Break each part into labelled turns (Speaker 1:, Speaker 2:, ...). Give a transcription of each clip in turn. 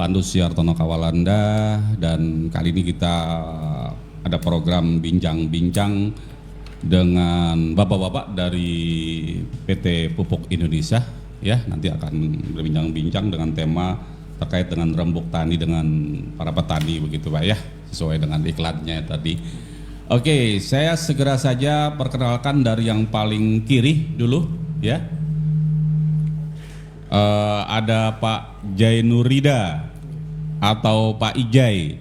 Speaker 1: Pandu Siartono Kawalanda, dan kali ini kita ada program bincang-bincang dengan bapak-bapak dari PT Pupuk Indonesia ya. Nanti akan berbincang-bincang dengan tema terkait dengan rembuk tani dengan para petani begitu Pak ya, sesuai dengan iklannya tadi. Oke, saya segera saja perkenalkan dari yang paling kiri dulu ya. Ada Pak Jainurida atau Pak Ijai.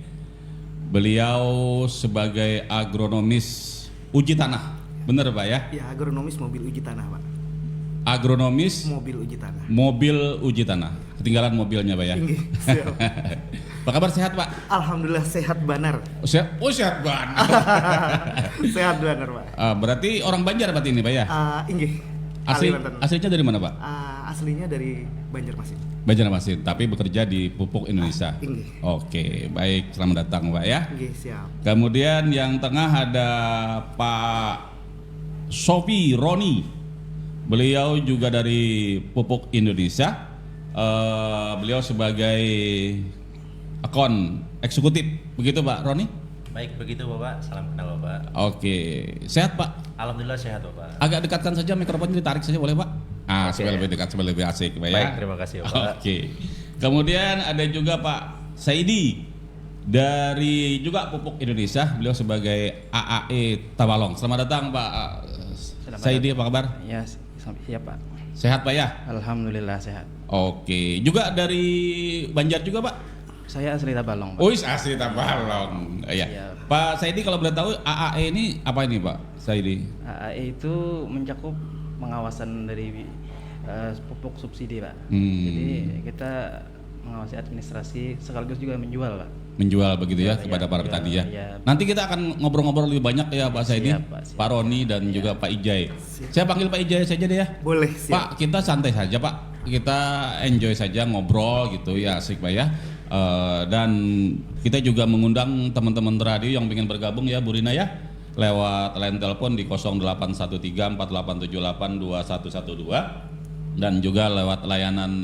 Speaker 1: Beliau sebagai agronomis uji tanah, benar Pak ya?
Speaker 2: Ya, agronomis mobil uji tanah Pak.
Speaker 1: Agronomis
Speaker 2: Mobil uji tanah.
Speaker 1: mobil uji tanah. Ketinggalan mobilnya Pak ya?
Speaker 2: Siap.
Speaker 1: Apa kabar, sehat Pak?
Speaker 2: Alhamdulillah sehat banar.
Speaker 1: Sehat, sehat banget.
Speaker 2: Sehat banar Pak.
Speaker 1: Berarti orang Banjar berarti ini Pak ya?
Speaker 2: Inggih.
Speaker 1: Aslinya dari mana Pak?
Speaker 2: Aslinya dari Banjarmasin.
Speaker 1: Banjarmasin, tapi bekerja di Pupuk Indonesia.
Speaker 2: Inggih.
Speaker 1: Oke, baik, selamat datang Pak ya.
Speaker 2: Inggih, siap.
Speaker 1: Kemudian yang tengah ada Pak Sofi Roni. Beliau juga dari Pupuk Indonesia. Beliau sebagai akun eksekutif, begitu Pak Roni?
Speaker 3: Baik, begitu Bapak. Salam kenal Bapak.
Speaker 1: Oke, sehat Pak?
Speaker 3: Alhamdulillah sehat Bapak.
Speaker 1: Agak dekatkan saja mikrofonnya, ditarik saja boleh Pak? Supaya lebih dekat, supaya lebih asik Pak ya.
Speaker 3: Baik, terima kasih Bapak.
Speaker 1: Oke. Kemudian ada juga Pak Saidi dari juga Pupuk Indonesia. Beliau sebagai AAE Tabalong. Selamat datang Pak Saidi, apa kabar?
Speaker 4: Ya, iya Pak.
Speaker 1: Sehat Pak ya?
Speaker 4: Alhamdulillah sehat.
Speaker 1: Oke. Juga dari Banjar juga Pak?
Speaker 4: Saya asli Tabalong, Pak.
Speaker 1: Oh, asli Tabalong. Iya.
Speaker 4: Iya.
Speaker 1: Pak Saidi, kalau boleh tahu AAE ini apa ini Pak Saidi?
Speaker 4: AAE itu mencakup pengawasan dari pupuk subsidi, Pak. Jadi kita mengawasi administrasi sekaligus juga menjual, Pak.
Speaker 1: Menjual begitu ya,
Speaker 4: Ya,
Speaker 1: kepada para petani ya.
Speaker 4: ya.
Speaker 1: Nanti kita akan ngobrol-ngobrol lebih banyak ya Pak Saidi,
Speaker 4: Siap, Pak, siap.
Speaker 1: Pak Roni dan juga Pak Ijai. Saya panggil Pak Ijai saja deh ya.
Speaker 2: Boleh, siap.
Speaker 1: Pak, kita santai saja Pak, kita enjoy saja ngobrol gitu ya, asik Pak ya. Dan kita juga mengundang teman-teman radio yang ingin bergabung ya Bu Rina ya, lewat line telepon di 081348882112 dan juga lewat layanan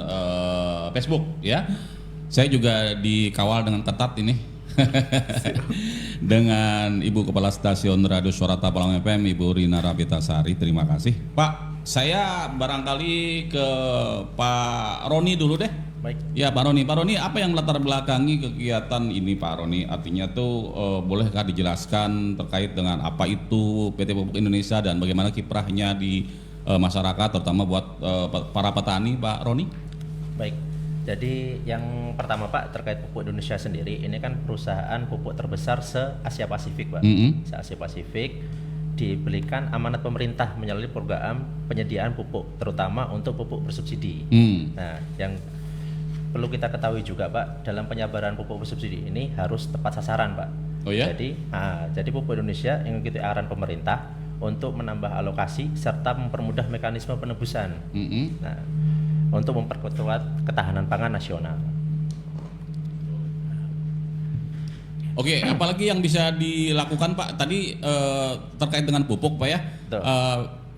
Speaker 1: Facebook ya. Saya juga dikawal dengan ketat ini dengan Ibu Kepala Stasiun Radio Suara Tabalong FM, Ibu Rina Rabitasari. Terima kasih Pak. Saya barangkali ke Pak Roni dulu deh.
Speaker 3: Baik.
Speaker 1: Ya Pak Roni, apa yang melatar belakangi kegiatan ini Pak Roni? Artinya tuh bolehkah dijelaskan terkait dengan apa itu PT Pupuk Indonesia dan bagaimana kiprahnya di masyarakat, terutama buat para petani Pak Roni?
Speaker 3: Baik. Jadi yang pertama Pak, terkait Pupuk Indonesia sendiri, ini kan perusahaan pupuk terbesar se-Asia Pasifik Pak. Se-Asia Pasifik, diberikan amanat pemerintah melalui program penyediaan pupuk, terutama untuk pupuk bersubsidi. Nah, yang perlu kita ketahui juga Pak, dalam penyabaran pupuk bersubsidi ini harus tepat sasaran Pak.
Speaker 1: Oh ya?
Speaker 3: Jadi Pupuk Indonesia mengikuti arahan pemerintah untuk menambah alokasi serta mempermudah mekanisme penebusan. Nah, untuk memperkuat ketahanan pangan nasional.
Speaker 1: Oke, apalagi yang bisa dilakukan Pak tadi terkait dengan pupuk Pak ya?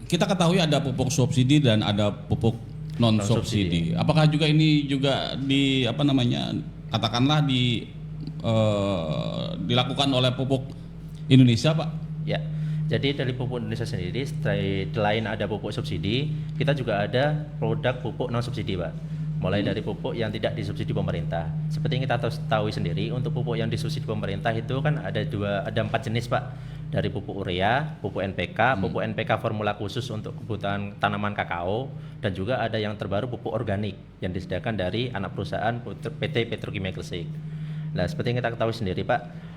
Speaker 1: Kita ketahui ada pupuk subsidi dan ada pupuk non subsidi. Apakah juga ini juga katakanlah dilakukan oleh Pupuk Indonesia Pak?
Speaker 3: Ya. Jadi dari Pupuk Indonesia sendiri, selain ada pupuk subsidi, kita juga ada produk pupuk non subsidi Pak. Mulai dari pupuk yang tidak disubsidi pemerintah. Seperti yang kita tahu sendiri, untuk pupuk yang disubsidi pemerintah itu kan ada 4 jenis Pak. Dari pupuk urea, pupuk NPK, pupuk NPK formula khusus untuk kebutuhan tanaman kakao, dan juga ada yang terbaru pupuk organik yang disediakan dari anak perusahaan PT Petrokimia Gresik. Nah, seperti yang kita ketahui sendiri Pak,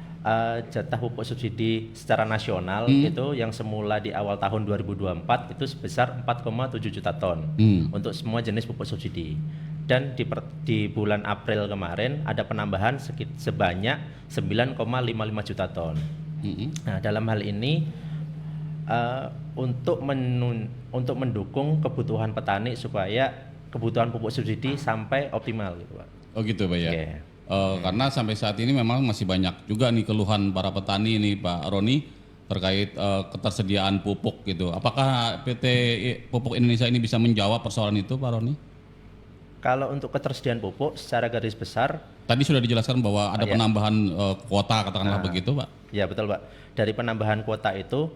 Speaker 3: jatah pupuk subsidi secara nasional itu yang semula di awal tahun 2024 itu sebesar 4,7 juta ton untuk semua jenis pupuk subsidi. Dan di bulan April kemarin ada penambahan sebanyak 9,55 juta ton. Nah, dalam hal ini untuk mendukung kebutuhan petani supaya kebutuhan pupuk subsidi sampai optimal gitu Pak.
Speaker 1: Oh gitu Pak ya.
Speaker 3: Okay.
Speaker 1: Karena sampai saat ini memang masih banyak juga nih keluhan para petani nih Pak Roni terkait ketersediaan pupuk gitu. Apakah PT Pupuk Indonesia ini bisa menjawab persoalan itu Pak Roni?
Speaker 3: Kalau untuk ketersediaan pupuk secara garis besar
Speaker 1: tadi sudah dijelaskan bahwa ada
Speaker 3: Iya.
Speaker 1: penambahan kuota katakanlah begitu, Pak.
Speaker 3: Ya betul Pak. Dari penambahan kuota itu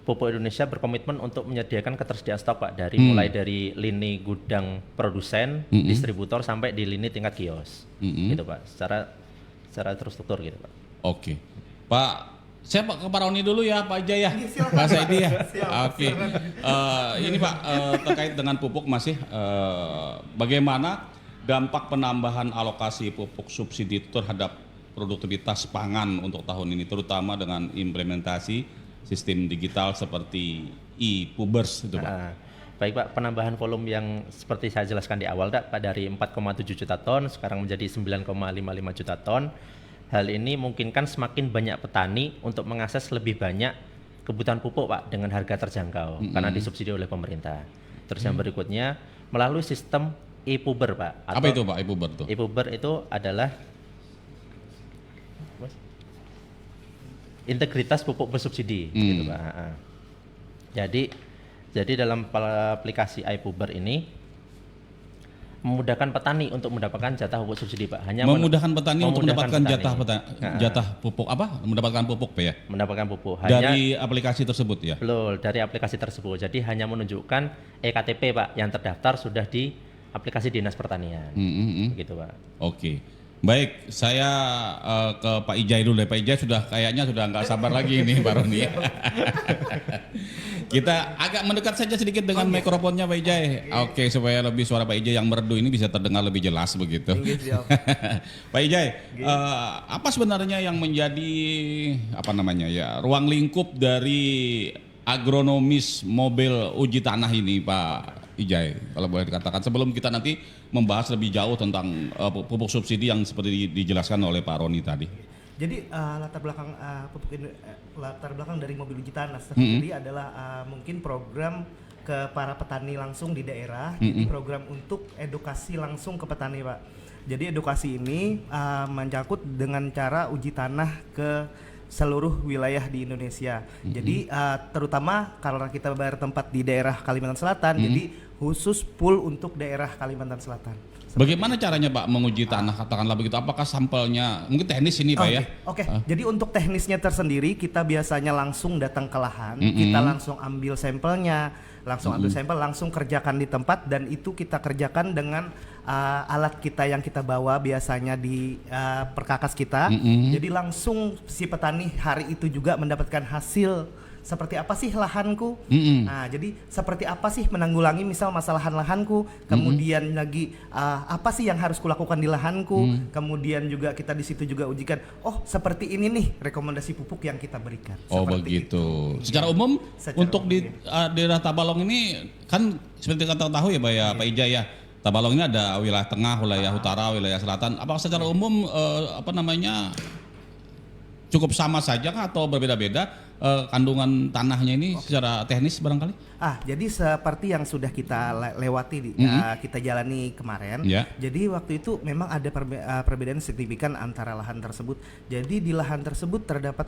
Speaker 3: Pupuk Indonesia berkomitmen untuk menyediakan ketersediaan stok Pak dari mulai dari lini gudang produsen, distributor sampai di lini tingkat kios. Gitu Pak. Secara terstruktur gitu Pak.
Speaker 1: Oke. Pak, saya ke Pak Roni dulu ya, Pak Ijai ya. Pak Saidi ya. Oke. Ini Pak terkait dengan pupuk masih bagaimana dampak penambahan alokasi pupuk subsidi itu terhadap produktivitas pangan untuk tahun ini, terutama dengan implementasi sistem digital seperti e-Pubers itu Pak.
Speaker 3: Baik Pak, penambahan volume yang seperti saya jelaskan di awal Pak dari 4,7 juta ton sekarang menjadi 9,55 juta ton. Hal ini memungkinkan semakin banyak petani untuk mengakses lebih banyak kebutuhan pupuk Pak dengan harga terjangkau karena disubsidi oleh pemerintah. Terus yang berikutnya melalui sistem e-Puber Pak.
Speaker 1: Apa itu Pak e-Puber itu?
Speaker 3: E-Puber itu adalah integritas pupuk bersubsidi gitu Pak. Jadi dalam aplikasi e-Puber ini memudahkan petani untuk mendapatkan jatah pupuk subsidi Pak. Hanya
Speaker 1: memudahkan petani untuk mendapatkan
Speaker 3: petani.
Speaker 1: jatah pupuk apa? Mendapatkan pupuk Pak ya?
Speaker 3: Mendapatkan pupuk hanya
Speaker 1: Dari aplikasi tersebut ya?
Speaker 3: betul dari aplikasi tersebut. Jadi hanya menunjukkan eKTP Pak yang terdaftar sudah di aplikasi Dinas Pertanian. Gitu Pak.
Speaker 1: Oke. Baik, saya ke Pak Ijai dulu deh. Pak Ijai kayaknya sudah nggak sabar lagi nih Pak Roni. Kita agak mendekat saja sedikit dengan mikrofonnya Pak Ijai. Oke, supaya lebih suara Pak Ijai yang merdu ini bisa terdengar lebih jelas begitu. Pak Ijai, apa sebenarnya yang menjadi ruang lingkup dari agronomis mobil uji tanah ini Pak Ijai, kalau boleh dikatakan, sebelum kita nanti membahas lebih jauh tentang pupuk subsidi yang seperti dijelaskan oleh Pak Roni tadi.
Speaker 2: Jadi latar belakang dari mobil uji tanah sendiri adalah mungkin program ke para petani langsung di daerah. Jadi program untuk edukasi langsung ke petani Pak. Jadi edukasi ini menyangkut dengan cara uji tanah ke seluruh wilayah di Indonesia. Jadi terutama karena kita bertempat di daerah Kalimantan Selatan, jadi khusus pool untuk daerah Kalimantan Selatan.
Speaker 1: Bagaimana caranya Pak menguji tanah, katakanlah begitu? Apakah sampelnya mungkin teknis ini Pak ya?
Speaker 2: Oke. Jadi untuk teknisnya tersendiri kita biasanya langsung datang ke lahan, kita langsung ambil sampelnya, langsung kerjakan di tempat, dan itu kita kerjakan dengan alat kita yang kita bawa biasanya di perkakas kita. Jadi langsung si petani hari itu juga mendapatkan hasil seperti apa sih lahanku. Nah, jadi seperti apa sih menanggulangi misal masalah lahanku, kemudian lagi apa sih yang harus kulakukan di lahanku, kemudian juga kita di situ juga ujikan, oh seperti ini nih rekomendasi pupuk yang kita berikan.
Speaker 1: Oh begitu. Secara umum untuk di daerah Tabalong ini kan seperti kita tahu ya Pak ya, Pak Ijai ya, Tabalong ini ada wilayah tengah, wilayah utara, wilayah selatan. Apakah secara umum cukup sama saja kah atau berbeda-beda kandungan tanahnya ini secara teknis barangkali?
Speaker 2: Jadi seperti yang sudah kita lewati kita jalani kemarin. Jadi waktu itu memang ada perbedaan signifikan antara lahan tersebut. Jadi di lahan tersebut terdapat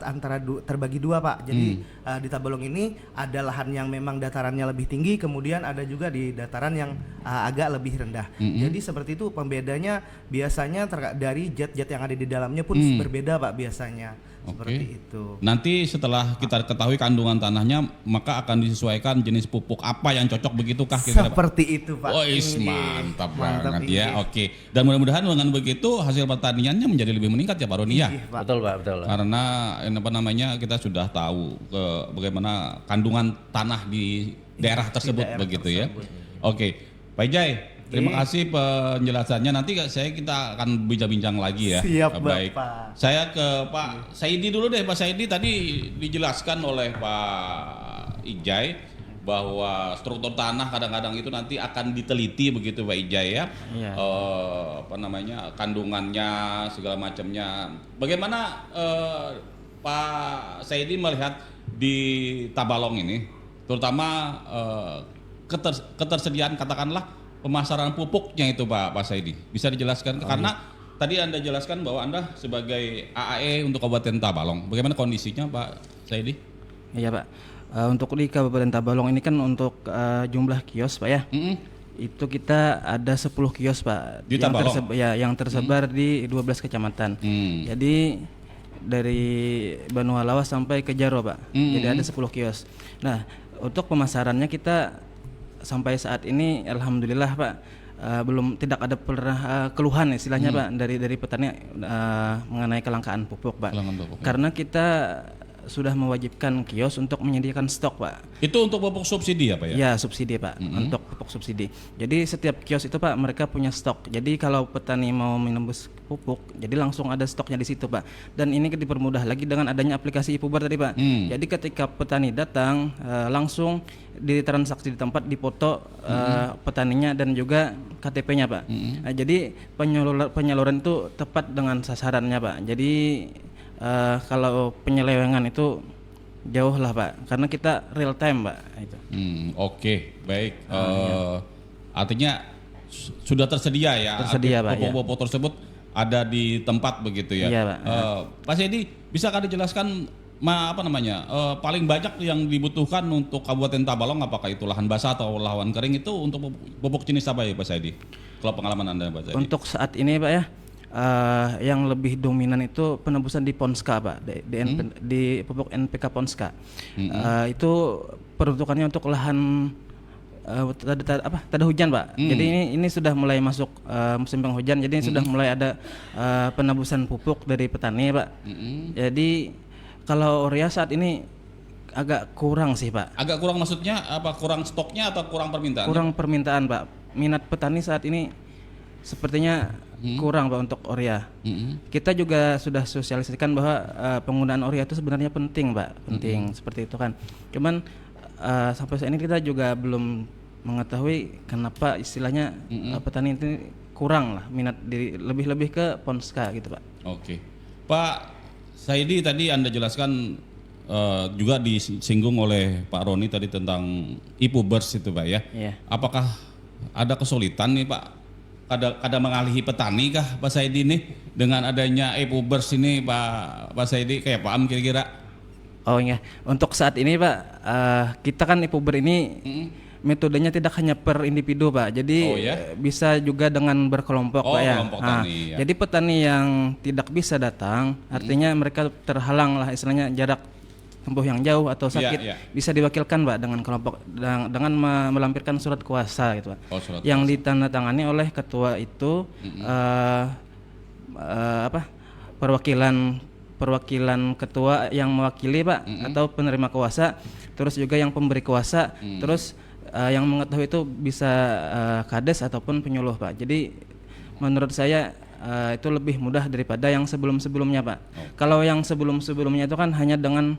Speaker 2: terbagi dua Pak. Jadi di Tabalong ini ada lahan yang memang datarannya lebih tinggi, kemudian ada juga di dataran yang agak lebih rendah. Jadi seperti itu pembedanya biasanya dari zat-zat yang ada di dalamnya pun berbeda Pak biasanya. Seperti itu.
Speaker 1: Nanti setelah kita ketahui kandungan tanahnya, maka akan disesuaikan jenis pupuk apa yang cocok, begitukah kira-kira Pak?
Speaker 2: Seperti itu Pak.
Speaker 1: Mantap banget ya. Oke. Dan mudah-mudahan dengan begitu hasil pertaniannya menjadi lebih meningkat ya Pak Roni ya.
Speaker 3: Betul Pak, betul.
Speaker 1: Karena kita sudah tahu bagaimana kandungan tanah di daerah tersebut begitu ya. Oke. Pak Ijai, terima kasih penjelasannya. Nanti kita akan bincang-bincang lagi ya.
Speaker 2: Siap,
Speaker 1: baik.
Speaker 2: Bapak.
Speaker 1: Saya ke Pak Saidi dulu deh. Pak Saidi, tadi dijelaskan oleh Pak Ijai bahwa struktur tanah kadang-kadang itu nanti akan diteliti begitu Pak Ijai ya.
Speaker 4: Iya.
Speaker 1: Kandungannya segala macamnya. Bagaimana Pak Saidi melihat di Tabalong ini, terutama ketersediaan katakanlah pemasaran pupuknya itu Pak Saidi, bisa dijelaskan? Karena tadi Anda jelaskan bahwa Anda sebagai AAE untuk Kabupaten Tabalong, bagaimana kondisinya Pak Saidi?
Speaker 4: Iya Pak, untuk di Kabupaten Tabalong ini kan untuk jumlah kios Pak ya, Itu kita ada 10 kios Pak,
Speaker 1: Di
Speaker 4: yang
Speaker 1: Tabalong?
Speaker 4: yang tersebar di 12 kecamatan. Jadi dari Banu Halawa sampai ke Jaro Pak. Jadi ada 10 kios. Nah, untuk pemasarannya kita sampai saat ini alhamdulillah Pak, belum tidak ada pernah keluhan istilahnya Pak dari petani mengenai kelangkaan pupuk Pak. Karena kita sudah mewajibkan kios untuk menyediakan stok Pak.
Speaker 1: Itu untuk pupuk subsidi ya Pak ya?
Speaker 4: Ya, subsidi Pak, untuk pupuk subsidi. Jadi setiap kios itu Pak mereka punya stok. Jadi kalau petani mau menembus pupuk, jadi langsung ada stoknya di situ Pak. Dan ini dipermudah lagi dengan adanya aplikasi iPuber tadi Pak. Jadi ketika petani datang langsung ditransaksi di tempat, dipoto petaninya dan juga KTP-nya Pak. Nah, jadi penyaluran itu tepat dengan sasarannya Pak. Jadi kalau penyelewengan itu jauh lah Pak, karena kita real time Pak itu.
Speaker 1: Oke, baik. Artinya sudah tersedia ya?
Speaker 4: Tersedia Pak.
Speaker 1: Pupuk-pupuk tersebut ada di tempat begitu ya?
Speaker 4: Iya Pak.
Speaker 1: Pak Saidi, bisa kali dijelaskan paling banyak yang dibutuhkan untuk Kabupaten Tabalong, apakah itu lahan basah atau lahan kering, itu untuk pupuk jenis apa ya Pak Saidi? Kalau pengalaman Anda Pak Saidi?
Speaker 4: Untuk saat ini Pak ya, yang lebih dominan itu penebusan di Ponska Pak, di pupuk NPK Ponska. Itu peruntukannya untuk lahan tada hujan Pak. Jadi ini sudah mulai masuk musim penghujan, jadi sudah mulai ada penebusan pupuk dari petani Pak. Jadi kalau urea saat ini agak kurang sih Pak.
Speaker 1: Agak kurang maksudnya apa? Kurang stoknya atau kurang permintaan?
Speaker 4: Kurang permintaan Pak. Minat petani saat ini sepertinya kurang Pak untuk urea. Kita juga sudah sosialisasikan bahwa penggunaan urea itu sebenarnya penting Pak, penting seperti itu kan. Cuman sampai saat ini kita juga belum mengetahui kenapa istilahnya petani itu kurang lah minat diri, lebih ke Ponska gitu Pak.
Speaker 1: Oke, Pak Saidi, tadi Anda jelaskan juga disinggung oleh Pak Roni tadi tentang iPubers itu Pak ya.
Speaker 4: Iya.
Speaker 1: Apakah ada kesulitan nih Pak? Ada mengalihi petani kah Pak Saidi nih dengan adanya iPubers ini Pak Saidi, kayak paham kira-kira?
Speaker 4: Oh iya, untuk saat ini Pak, kita kan iPuber ini metodenya tidak hanya per individu Pak, jadi bisa juga dengan berkelompok Pak ya.
Speaker 1: Tani, ya.
Speaker 4: Jadi petani yang tidak bisa datang, artinya mereka terhalang lah istilahnya jarak tempuh yang jauh atau sakit, bisa diwakilkan Pak dengan kelompok dengan melampirkan surat kuasa gitu Pak, yang ditandatangani oleh ketua itu perwakilan ketua yang mewakili Pak, atau penerima kuasa, terus juga yang pemberi kuasa, terus yang mengetahui itu bisa kades ataupun penyuluh Pak. Jadi menurut saya itu lebih mudah daripada yang sebelum-sebelumnya Pak. Kalau yang sebelum-sebelumnya itu kan hanya dengan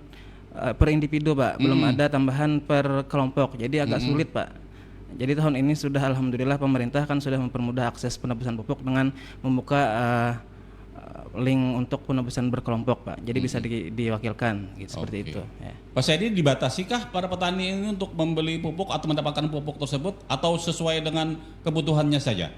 Speaker 4: per individu Pak, belum ada tambahan per kelompok, jadi agak sulit Pak. Jadi tahun ini sudah alhamdulillah pemerintah kan sudah mempermudah akses penebusan pupuk dengan membuka link untuk penebusan berkelompok Pak, jadi bisa diwakilkan gitu, seperti itu ya.
Speaker 1: Pak Saidi, dibatasikah para petani ini untuk membeli pupuk atau mendapatkan pupuk tersebut, atau sesuai dengan kebutuhannya saja?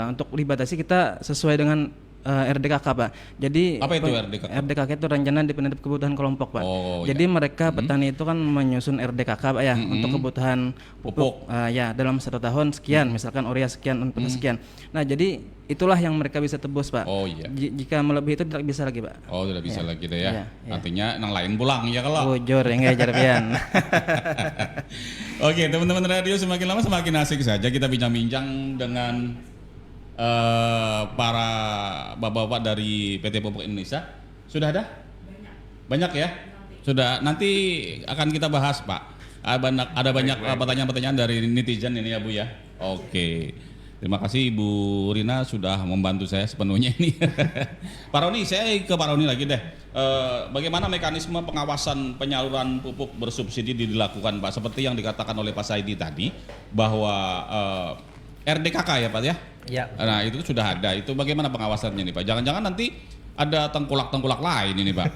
Speaker 4: Untuk dibatasi kita sesuai dengan RDKK Pak. Jadi
Speaker 1: apa itu RDKK?
Speaker 4: RDKK itu rencana dependent kebutuhan kelompok Pak. Jadi mereka petani itu kan menyusun RDKK Pak ya, untuk kebutuhan pupuk ya dalam 1 tahun sekian, misalkan urea sekian, NPK sekian. Nah jadi itulah yang mereka bisa tebus Pak. Jika melebihi itu tidak bisa lagi Pak.
Speaker 1: Tidak bisa lagi deh ya. Artinya yang lain pulang ya kalau.
Speaker 4: Bujur enggak jarbian.
Speaker 1: Oke, teman-teman radio, semakin lama semakin asik saja kita bincang-bincang dengan para bapak-bapak dari PT Pupuk Indonesia. Sudah ada? Banyak ya? Sudah, nanti akan kita bahas Pak. Ada banyak pertanyaan-pertanyaan dari netizen ini ya Bu ya. Oke. Terima kasih Ibu Rina sudah membantu saya sepenuhnya ini. Pak Roni, saya ke Pak Roni lagi deh. Bagaimana mekanisme pengawasan penyaluran pupuk bersubsidi dilakukan Pak? Seperti yang dikatakan oleh Pak Saidi tadi, bahwa RDKK ya Pak ya?
Speaker 3: Ya.
Speaker 1: Nah itu sudah ada. Itu bagaimana pengawasannya nih Pak? Jangan-jangan nanti ada tengkulak-tengkulak lain ini Pak?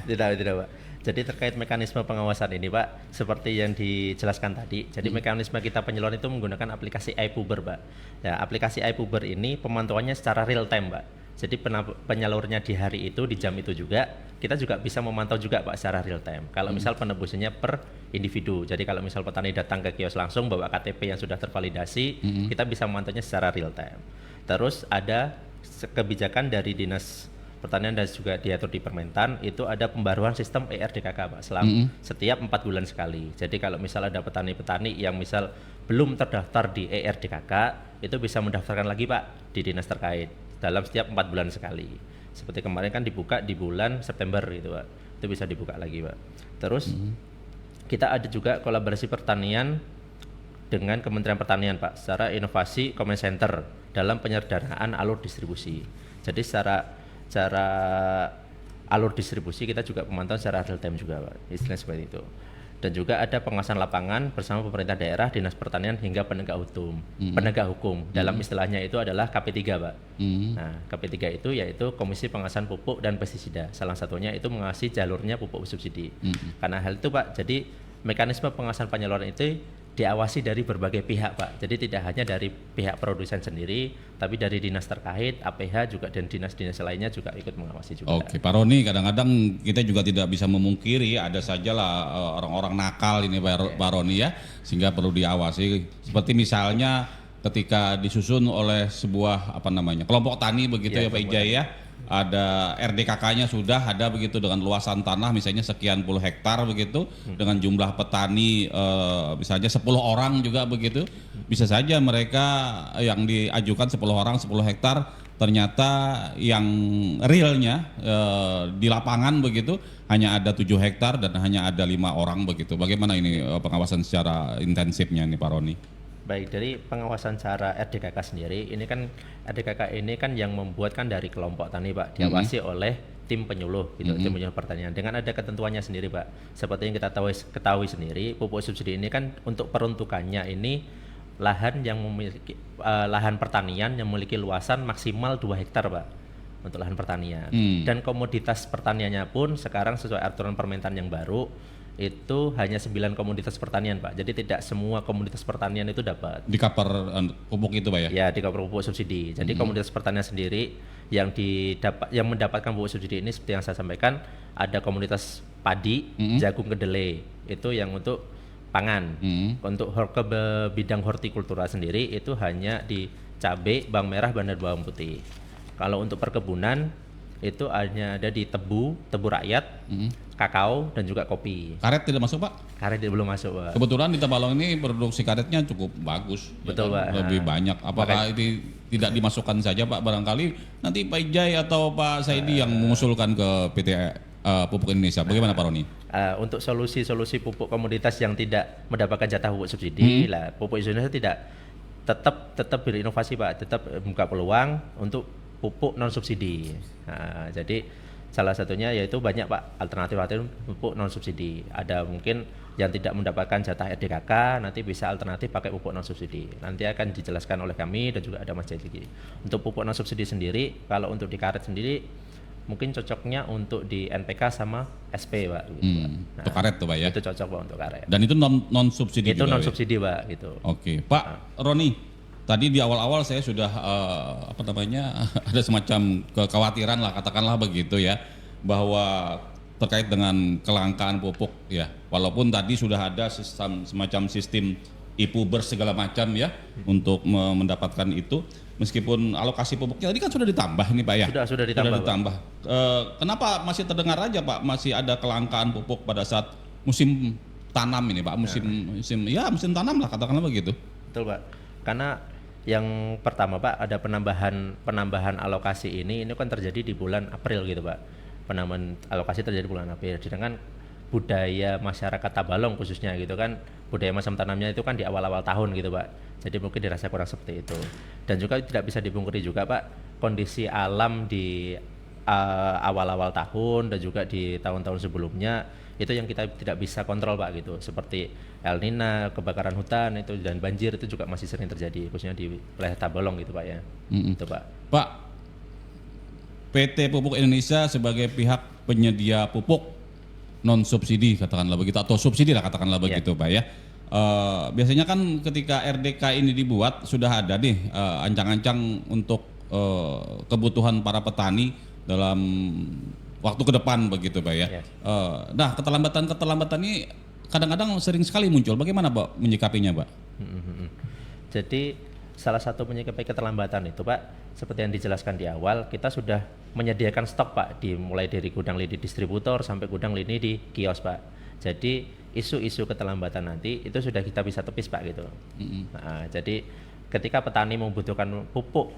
Speaker 3: Tidak Pak. Jadi terkait mekanisme pengawasan ini Pak, seperti yang dijelaskan tadi. Jadi mekanisme kita penyaluran itu menggunakan aplikasi iPuber Pak. Ya, aplikasi iPuber ini pemantauannya secara real time Pak. Jadi penyalurnya di hari itu, di jam itu juga, kita juga bisa memantau juga Pak secara real time. Kalau misal penebusannya per individu, jadi kalau misal petani datang ke kios langsung bawa KTP yang sudah tervalidasi, kita bisa memantaunya secara real time. Terus ada kebijakan dari Dinas Pertanian dan juga diatur di Permentan, itu ada pembaruan sistem ERDKK Pak, setiap 4 bulan sekali. Jadi kalau misal ada petani-petani yang misal belum terdaftar di ERDKK, itu bisa mendaftarkan lagi Pak di dinas terkait dalam setiap 4 bulan sekali. Seperti kemarin kan dibuka di bulan September gitu Pak, itu bisa dibuka lagi Pak. Terus kita ada juga kolaborasi pertanian dengan Kementerian Pertanian Pak, secara inovasi Comment Center dalam penyederhanaan alur distribusi. Jadi secara alur distribusi kita juga pemantauan secara real time juga Pak, istilahnya seperti itu. Dan juga ada pengawasan lapangan bersama pemerintah daerah, dinas pertanian hingga penegak hukum. Dalam istilahnya itu adalah KP3 Pak. Nah, KP3 itu yaitu Komisi Pengawasan Pupuk dan Pestisida. Salah satunya itu mengawasi jalurnya pupuk subsidi. Karena hal itu Pak, jadi mekanisme pengawasan penyaluran itu diawasi dari berbagai pihak Pak. Jadi tidak hanya dari pihak produsen sendiri, tapi dari dinas terkait, APH juga, dan dinas-dinas lainnya juga ikut mengawasi juga.
Speaker 1: Oke, Pak Roni, kadang-kadang kita juga tidak bisa memungkiri ada sajalah orang-orang nakal ini Pak Roni ya, sehingga perlu diawasi. Seperti misalnya ketika disusun oleh sebuah kelompok tani begitu ya Pak Ijai ya. Ada RDKK-nya sudah ada begitu dengan luasan tanah misalnya sekian puluh hektar begitu, dengan jumlah petani misalnya 10 orang juga begitu, bisa saja mereka yang diajukan 10 orang 10 hektar, ternyata yang realnya di lapangan begitu hanya ada 7 hektar dan hanya ada 5 orang begitu. Bagaimana ini pengawasan secara intensifnya nih Pak Roni?
Speaker 3: Baik, dari pengawasan cara RDKK sendiri, ini kan RDKK ini kan yang membuat kan dari kelompok tani Pak, diawasi oleh tim penyuluh gitu, tim penyuluh pertanian. Dengan ada ketentuannya sendiri Pak. Seperti yang kita ketahui sendiri, pupuk subsidi ini kan untuk peruntukannya ini lahan yang memiliki lahan pertanian yang memiliki luasan maksimal 2 hektar Pak, untuk lahan pertanian. Dan komoditas pertaniannya pun sekarang sesuai aturan Permentan yang baru itu hanya 9 komoditas pertanian Pak. Jadi tidak semua komoditas pertanian itu dapat
Speaker 1: di cover pupuk itu Pak ya?
Speaker 3: Ya, di cover pupuk subsidi. Jadi komoditas pertanian sendiri yang mendapatkan pupuk subsidi ini seperti yang saya sampaikan, ada komoditas padi, jagung kedelai, itu yang untuk pangan. Untuk bidang hortikultura sendiri itu hanya di cabai, bawang merah, dan bawang putih. Kalau untuk perkebunan itu hanya ada di tebu rakyat, kakao, dan juga kopi.
Speaker 1: Karet tidak masuk Pak?
Speaker 3: Karet belum masuk Pak.
Speaker 1: Kebetulan di Tabalong ini produksi karetnya cukup bagus.
Speaker 3: Betul Pak.
Speaker 1: Lebih banyak. Apakah ini tidak dimasukkan saja Pak? Barangkali nanti Pak Ijai atau Pak Saidi yang mengusulkan ke PT Pupuk Indonesia. Bagaimana Pak Roni?
Speaker 3: Untuk solusi pupuk komoditas yang tidak mendapatkan jatah pupuk subsidi, Pupuk Indonesia tetap berinovasi Pak, tetap membuka peluang untuk pupuk non subsidi. Nah, jadi salah satunya yaitu banyak Pak alternatif pupuk non subsidi. Ada mungkin yang tidak mendapatkan jatah RDKK, nanti bisa alternatif pakai pupuk non subsidi. Nanti akan dijelaskan oleh kami dan juga ada Mas Jadi. Untuk pupuk non subsidi sendiri, kalau untuk di karet sendiri mungkin cocoknya untuk di NPK sama SP Pak. Gitu, Pak. Nah,
Speaker 1: untuk karet tuh Pak ya?
Speaker 3: Itu cocok Pak untuk karet.
Speaker 1: Dan itu non subsidi
Speaker 3: itu
Speaker 1: juga,
Speaker 3: non subsidi Pak gitu.
Speaker 1: Oke, Pak Roni. Tadi di awal-awal saya sudah ada semacam kekhawatiran lah, katakanlah begitu ya, bahwa terkait dengan kelangkaan pupuk ya. Walaupun tadi sudah ada semacam sistem IPUBER segala macam ya untuk mendapatkan itu, meskipun alokasi pupuknya tadi kan sudah ditambah nih Pak ya.
Speaker 3: Sudah ditambah.
Speaker 1: Kenapa masih terdengar aja Pak masih ada kelangkaan pupuk pada saat musim tanam ini Pak, musim tanam lah katakanlah begitu.
Speaker 3: Betul Pak. Karena yang pertama Pak, ada penambahan alokasi ini kan terjadi di bulan April gitu Pak. Penambahan alokasi terjadi bulan April. Sedangkan budaya masyarakat Tabalong khususnya gitu kan, budaya masa tanamnya itu kan di awal-awal tahun gitu Pak. Jadi mungkin dirasa kurang seperti itu. Dan juga tidak bisa dipungkiri juga Pak, kondisi alam di awal-awal tahun dan juga di tahun-tahun sebelumnya itu yang kita tidak bisa kontrol Pak gitu, seperti El Nino, kebakaran hutan itu dan banjir itu juga masih sering terjadi khususnya di wilayah Tabalong gitu Pak ya. Itu Pak.
Speaker 1: Pak, PT Pupuk Indonesia sebagai pihak penyedia pupuk non subsidi katakanlah begitu atau subsidi lah katakanlah begitu Pak ya. Biasanya kan ketika RDK ini dibuat sudah ada nih ancang-ancang untuk kebutuhan para petani dalam waktu ke depan begitu Pak ya.
Speaker 3: Yes.
Speaker 1: Nah keterlambatan ini kadang-kadang sering sekali muncul. Bagaimana Pak menyikapinya Pak?
Speaker 3: Jadi salah satu menyikapi keterlambatan itu Pak, seperti yang dijelaskan di awal, kita sudah menyediakan stok Pak, mulai dari gudang lini distributor sampai gudang lini di kios Pak. Jadi isu-isu keterlambatan nanti itu sudah kita bisa tepis Pak gitu. Nah, jadi ketika petani membutuhkan pupuk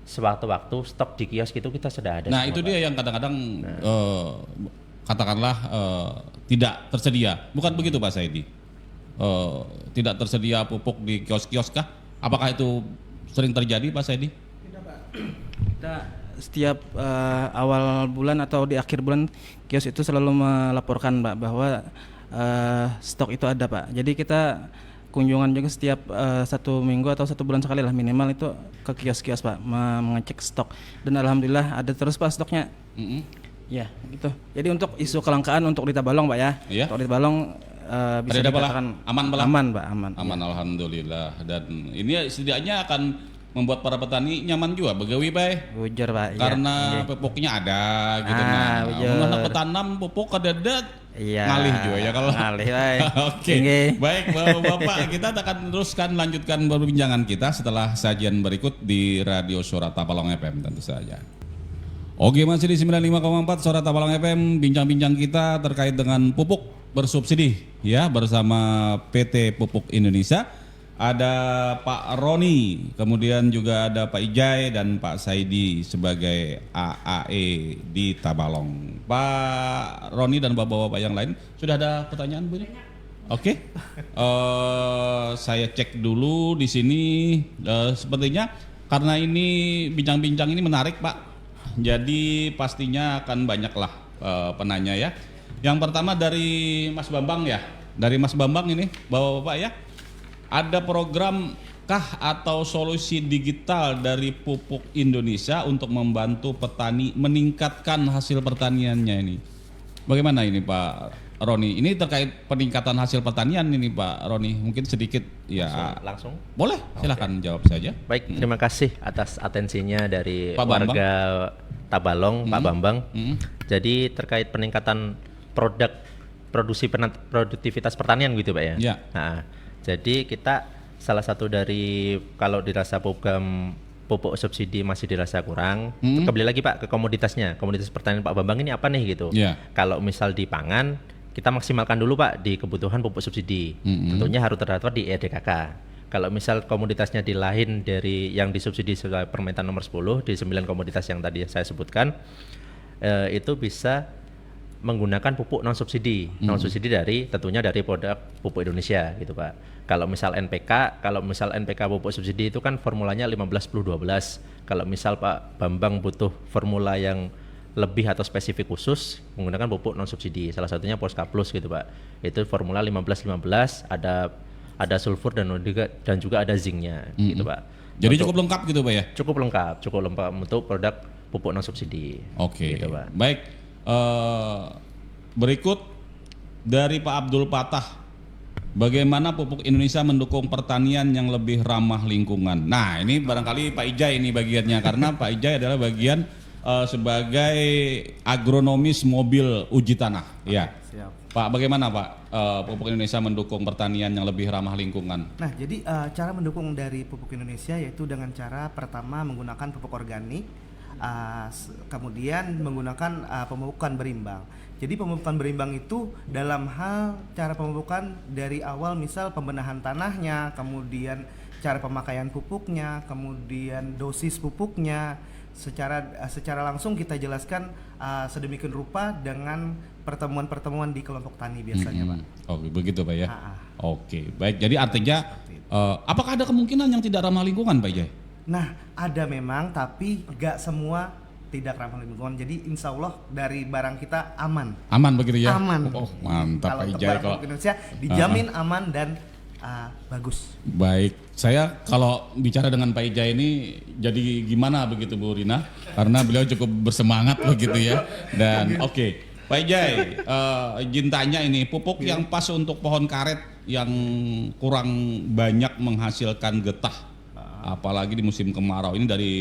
Speaker 3: sewaktu-waktu, stok di kios gitu kita sudah ada.
Speaker 1: Nah
Speaker 3: semua,
Speaker 1: itu
Speaker 3: Pak.
Speaker 1: dia yang kadang-kadang katakanlah tidak tersedia. Bukan begitu Pak Saidi? Tidak tersedia pupuk di kios-kios kah? Apakah itu sering terjadi Pak Saidi?
Speaker 4: Kita setiap awal bulan atau di akhir bulan kios itu selalu melaporkan Pak bahwa stok itu ada Pak. Jadi kita kunjungan juga setiap 1 minggu atau 1 bulan sekali lah minimal itu ke kios-kios Pak, mengecek stok, dan alhamdulillah ada terus Pak stoknya. Ya gitu. Jadi untuk isu kelangkaan untuk di Tabalong Pak ya.
Speaker 1: Iya.
Speaker 4: Untuk di Tabalong bisa
Speaker 1: Ada
Speaker 4: dikatakan
Speaker 1: aman Pak?
Speaker 4: aman Pak, aman.
Speaker 1: Aman alhamdulillah, dan ini setidaknya akan membuat para petani nyaman juga begawi Pak.
Speaker 4: Bujur Pak.
Speaker 1: Karena
Speaker 4: iya.
Speaker 1: pupuknya ada gitu.
Speaker 4: bujur.
Speaker 1: Nah petanam pupuk kededet
Speaker 4: Iya.
Speaker 1: ngalih juga ya kalau.
Speaker 4: Ngalih Pak.
Speaker 1: Oke. Baik Bapak-bapak, kita akan teruskan lanjutkan perbincangan kita setelah sajian berikut di Radio Suara Tabalong FM tentu saja. Oke, masih di 95,4 Suara Tabalong FM, bincang-bincang kita terkait dengan pupuk bersubsidi ya bersama PT Pupuk Indonesia. Ada Pak Roni, kemudian juga ada Pak Ijai dan Pak Saidi sebagai AAE di Tabalong. Pak Roni dan bapak-bapak yang lain, sudah ada pertanyaan Bu? Oke. Saya cek dulu di sini. Sepertinya karena ini bincang-bincang ini menarik Pak. Jadi pastinya akan banyaklah penanya ya. Yang pertama dari Mas Bambang ya. Dari Mas Bambang ini, bapak-bapak ya. Ada program kah atau solusi digital dari Pupuk Indonesia untuk membantu petani meningkatkan hasil pertaniannya ini? Bagaimana ini Pak Roni? Ini terkait peningkatan hasil pertanian ini Pak Roni. Mungkin sedikit ya.
Speaker 3: Langsung.
Speaker 1: Boleh, silahkan jawab saja.
Speaker 3: Baik, terima kasih atas atensinya dari
Speaker 1: Pak
Speaker 3: warga Tabalong, Pak Bambang. Jadi terkait peningkatan produktivitas pertanian gitu Pak ya.
Speaker 1: Ya.
Speaker 3: Nah, jadi kita salah satu dari kalau dirasa program pupuk subsidi masih dirasa kurang, kembali lagi Pak ke komoditasnya. Komoditas pertanian Pak Bambang ini apa nih gitu.
Speaker 1: Ya.
Speaker 3: Kalau misal di pangan, kita maksimalkan dulu Pak di kebutuhan pupuk subsidi. Tentunya harus terdaftar di EDKK. Kalau misal komoditasnya di lain dari yang disubsidi sesuai permentan nomor 10 di 9 komoditas yang tadi saya sebutkan, itu bisa menggunakan pupuk non subsidi, dari tentunya dari produk pupuk Indonesia gitu Pak. Kalau misal NPK pupuk subsidi itu kan formulanya 15-10-12. Kalau misal Pak Bambang butuh formula yang lebih atau spesifik khusus menggunakan pupuk non subsidi, salah satunya Polska Plus gitu Pak. Itu formula 15-15, ada sulfur dan juga ada zincnya gitu Pak.
Speaker 1: Jadi cukup lengkap gitu Pak ya?
Speaker 3: Cukup lengkap untuk produk pupuk non subsidi.
Speaker 1: Oke.
Speaker 3: Gitu, Pak.
Speaker 1: Baik. Berikut dari Pak Abdul Patah. Bagaimana Pupuk Indonesia mendukung pertanian yang lebih ramah lingkungan? Nah, ini barangkali Pak Ijai ini bagiannya karena Pak Ijai adalah bagian sebagai agronomis mobil uji tanah. Ya.
Speaker 2: Siap.
Speaker 1: Pak, bagaimana Pak Pupuk Indonesia mendukung pertanian yang lebih ramah lingkungan?
Speaker 2: Nah, jadi cara mendukung dari Pupuk Indonesia yaitu dengan cara pertama menggunakan pupuk organik, kemudian menggunakan pemupukan berimbang. Jadi pemupukan berimbang itu dalam hal cara pemupukan dari awal, misal pembenahan tanahnya, kemudian cara pemakaian pupuknya, kemudian dosis pupuknya, secara langsung kita jelaskan sedemikian rupa dengan pertemuan-pertemuan di kelompok tani biasanya Pak.
Speaker 1: Oh begitu Pak ya. Oke, baik. Jadi artinya apakah ada kemungkinan yang tidak ramah lingkungan Pak Ijai?
Speaker 2: Nah, ada memang, tapi gak semua tidak ramah lingkungan. Jadi insya Allah dari barang kita aman.
Speaker 1: Aman begitu ya?
Speaker 2: Aman.
Speaker 1: Oh mantap Pak Ijai.
Speaker 2: Kalau untuk Indonesia dijamin aman dan bagus.
Speaker 1: Baik, saya kalau bicara dengan Pak Ijai ini jadi gimana begitu Bu Rina? Karena beliau cukup bersemangat begitu ya. Dan oke, Pak Ijai, izin tanya ini, pupuk yang pas untuk pohon karet yang kurang banyak menghasilkan getah apalagi di musim kemarau ini dari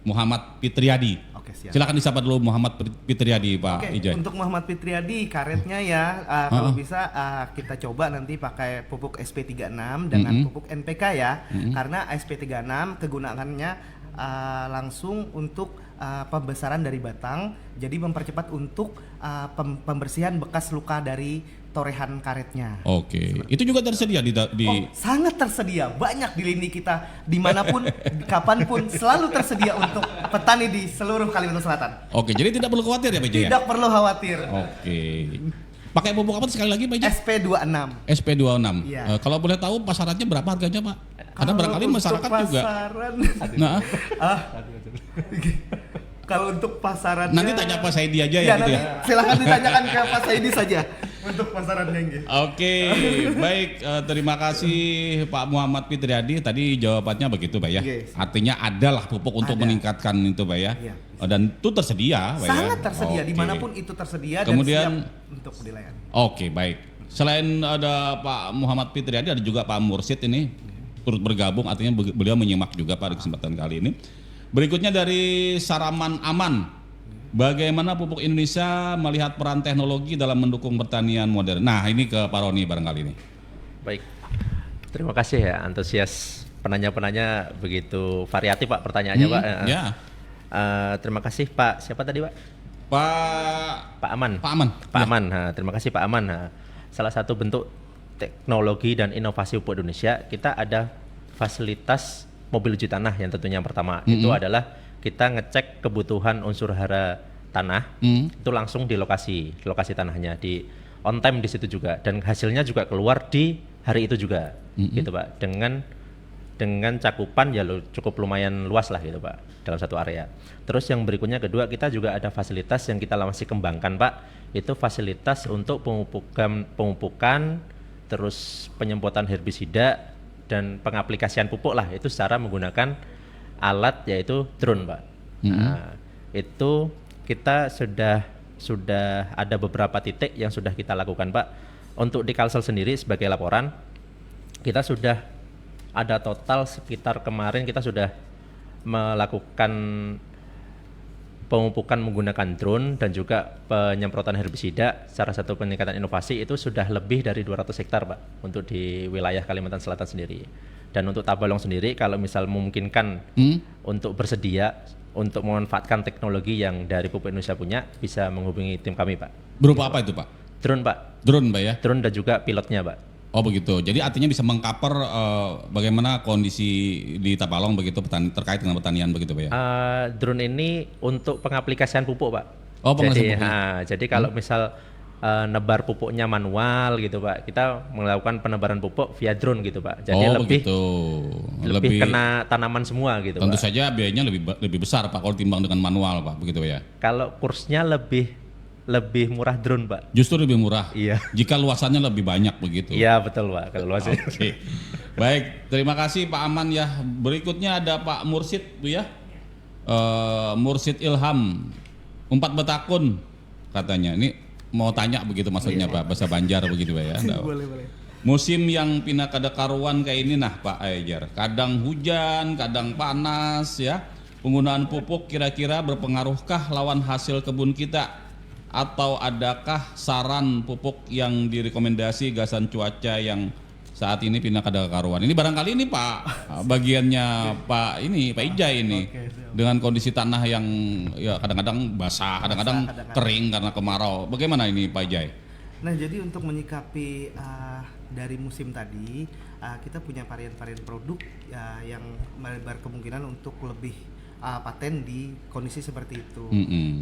Speaker 1: Muhammad Fitriadi.
Speaker 2: Oke, siap.
Speaker 1: Silakan disapa dulu Muhammad Fitriadi, Pak
Speaker 2: Oke,
Speaker 1: Ijai.
Speaker 2: untuk Muhammad Fitriadi karetnya ya kalau bisa kita coba nanti pakai pupuk SP36 dengan pupuk NPK ya. Karena SP36 kegunaannya langsung untuk pembesaran dari batang, jadi mempercepat untuk pembersihan bekas luka dari torehan karetnya.
Speaker 1: Oke, itu juga tersedia di
Speaker 2: Oh, sangat tersedia, banyak di lini kita, dimanapun, kapanpun, selalu tersedia untuk petani di seluruh Kalimantan Selatan.
Speaker 1: Oke, jadi tidak perlu khawatir ya Pak Ijai?
Speaker 2: Tidak perlu khawatir.
Speaker 1: Oke. Pakai pupuk apa sekali lagi Pak Ijai?
Speaker 2: SP26.
Speaker 1: SP26.
Speaker 2: Iya.
Speaker 1: Kalau boleh tahu pasarannya berapa harganya Pak? Karena barangkali
Speaker 2: Kalau
Speaker 1: masyarakat
Speaker 2: untuk
Speaker 1: juga.
Speaker 2: pasaran,
Speaker 1: Nah,
Speaker 2: kalau untuk pasarannya
Speaker 1: nanti tanya Pak Saidi aja ya,
Speaker 2: ya,
Speaker 1: gitu
Speaker 2: nanti
Speaker 1: ya.
Speaker 2: silakan ditanyakan ke Pak Saidi saja untuk pasarannya gitu.
Speaker 1: Oke, baik. Terima kasih Pak Muhammad Fitriadi. Tadi jawabannya begitu, Pak ya.
Speaker 2: Yes.
Speaker 1: Artinya adalah pupuk untuk
Speaker 2: Ada.
Speaker 1: meningkatkan itu, Pak ya.
Speaker 2: Iya.
Speaker 1: Dan itu tersedia, Pak ya.
Speaker 2: Sangat tersedia
Speaker 1: Oke.
Speaker 2: dimanapun itu tersedia
Speaker 1: Kemudian-
Speaker 2: dan siap untuk penilaian.
Speaker 1: Oke, baik. Selain ada Pak Muhammad Fitriadi, ada juga Pak Mursid ini turut bergabung. Artinya beliau menyimak juga Pak di kesempatan kali ini. Berikutnya dari Saraman Aman. Bagaimana pupuk Indonesia melihat peran teknologi dalam mendukung pertanian modern? Nah, ini ke Pak Roni barangkali ini.
Speaker 3: Baik, terima kasih ya antusias penanya-penanya begitu variatif Pak pertanyaannya Pak.
Speaker 1: Ya,
Speaker 3: Terima kasih Pak. Siapa tadi Pak?
Speaker 1: Pak
Speaker 3: Aman.
Speaker 1: Pak Aman.
Speaker 3: Pak Aman. Terima kasih Pak Aman. Salah satu bentuk teknologi dan inovasi pupuk Indonesia, kita ada fasilitas mobil uji tanah yang tentunya yang pertama itu adalah kita ngecek kebutuhan unsur hara tanah itu langsung di lokasi tanahnya, di on time di situ juga, dan hasilnya juga keluar di hari itu juga gitu Pak, dengan cakupan ya cukup lumayan luas lah gitu Pak dalam satu area. Terus yang berikutnya kedua, kita juga ada fasilitas yang kita masih kembangkan Pak, itu fasilitas untuk pemupukan terus penyemprotan herbisida dan pengaplikasian pupuk lah, itu secara menggunakan alat yaitu drone Pak. Nah, itu kita sudah ada beberapa titik yang sudah kita lakukan Pak. Untuk di Kalsel sendiri sebagai laporan, kita sudah ada total sekitar kemarin kita sudah melakukan pemupukan menggunakan drone dan juga penyemprotan herbisida. Salah satu peningkatan inovasi itu sudah lebih dari 200 hektar Pak untuk di wilayah Kalimantan Selatan sendiri. Dan untuk Tabalong sendiri kalau misal memungkinkan untuk bersedia untuk memanfaatkan teknologi yang dari Pupuk Indonesia punya, bisa menghubungi tim kami Pak.
Speaker 1: Berupa apa itu Pak?
Speaker 3: Drone Pak.
Speaker 1: Drone Pak ya?
Speaker 3: Drone dan juga pilotnya Pak.
Speaker 1: Oh begitu. Jadi artinya bisa mengcover bagaimana kondisi di Tapalong begitu terkait dengan pertanian begitu Pak ya?
Speaker 3: Drone ini untuk pengaplikasian pupuk Pak.
Speaker 1: Oh, pengaplikasian
Speaker 3: Jadi,
Speaker 1: pupuk.
Speaker 3: jadi kalau misal nebar pupuknya manual gitu Pak, kita melakukan penebaran pupuk via drone gitu Pak. Jadi
Speaker 1: begitu.
Speaker 3: lebih kena tanaman semua gitu
Speaker 1: Tentu
Speaker 3: Pak.
Speaker 1: saja biayanya lebih besar Pak kalau timbang dengan manual Pak, begitu ya?
Speaker 3: Kalau kursnya lebih murah drone Pak.
Speaker 1: Justru lebih murah.
Speaker 3: Iya.
Speaker 1: Jika luasannya lebih banyak begitu.
Speaker 3: Iya betul Pak, kalau luasnya.
Speaker 1: Oke. Baik, terima kasih Pak Aman ya. Berikutnya ada Pak Mursid Bu ya. Mursid Ilham. Umpat Betakun katanya. Ini mau tanya begitu maksudnya Pak, bahasa Banjar begitu Pak ya.
Speaker 2: Boleh.
Speaker 1: Musim yang pindah kada karuan kayak ini nah Pak Ejar. Kadang hujan, kadang panas ya. Penggunaan pupuk kira-kira berpengaruhkah lawan hasil kebun kita? Atau adakah saran pupuk yang direkomendasi gasan cuaca yang saat ini pindah kada karuan? Ini barangkali ini Pak bagiannya Pak Ijai ini.
Speaker 2: Oke, siap.
Speaker 1: Dengan kondisi tanah yang ya kadang-kadang basah, kadang-kadang kering karena kemarau. Bagaimana ini Pak Ijai?
Speaker 2: Nah, jadi untuk menyikapi dari musim tadi, kita punya varian-varian produk yang berkemungkinan untuk lebih paten di kondisi seperti itu.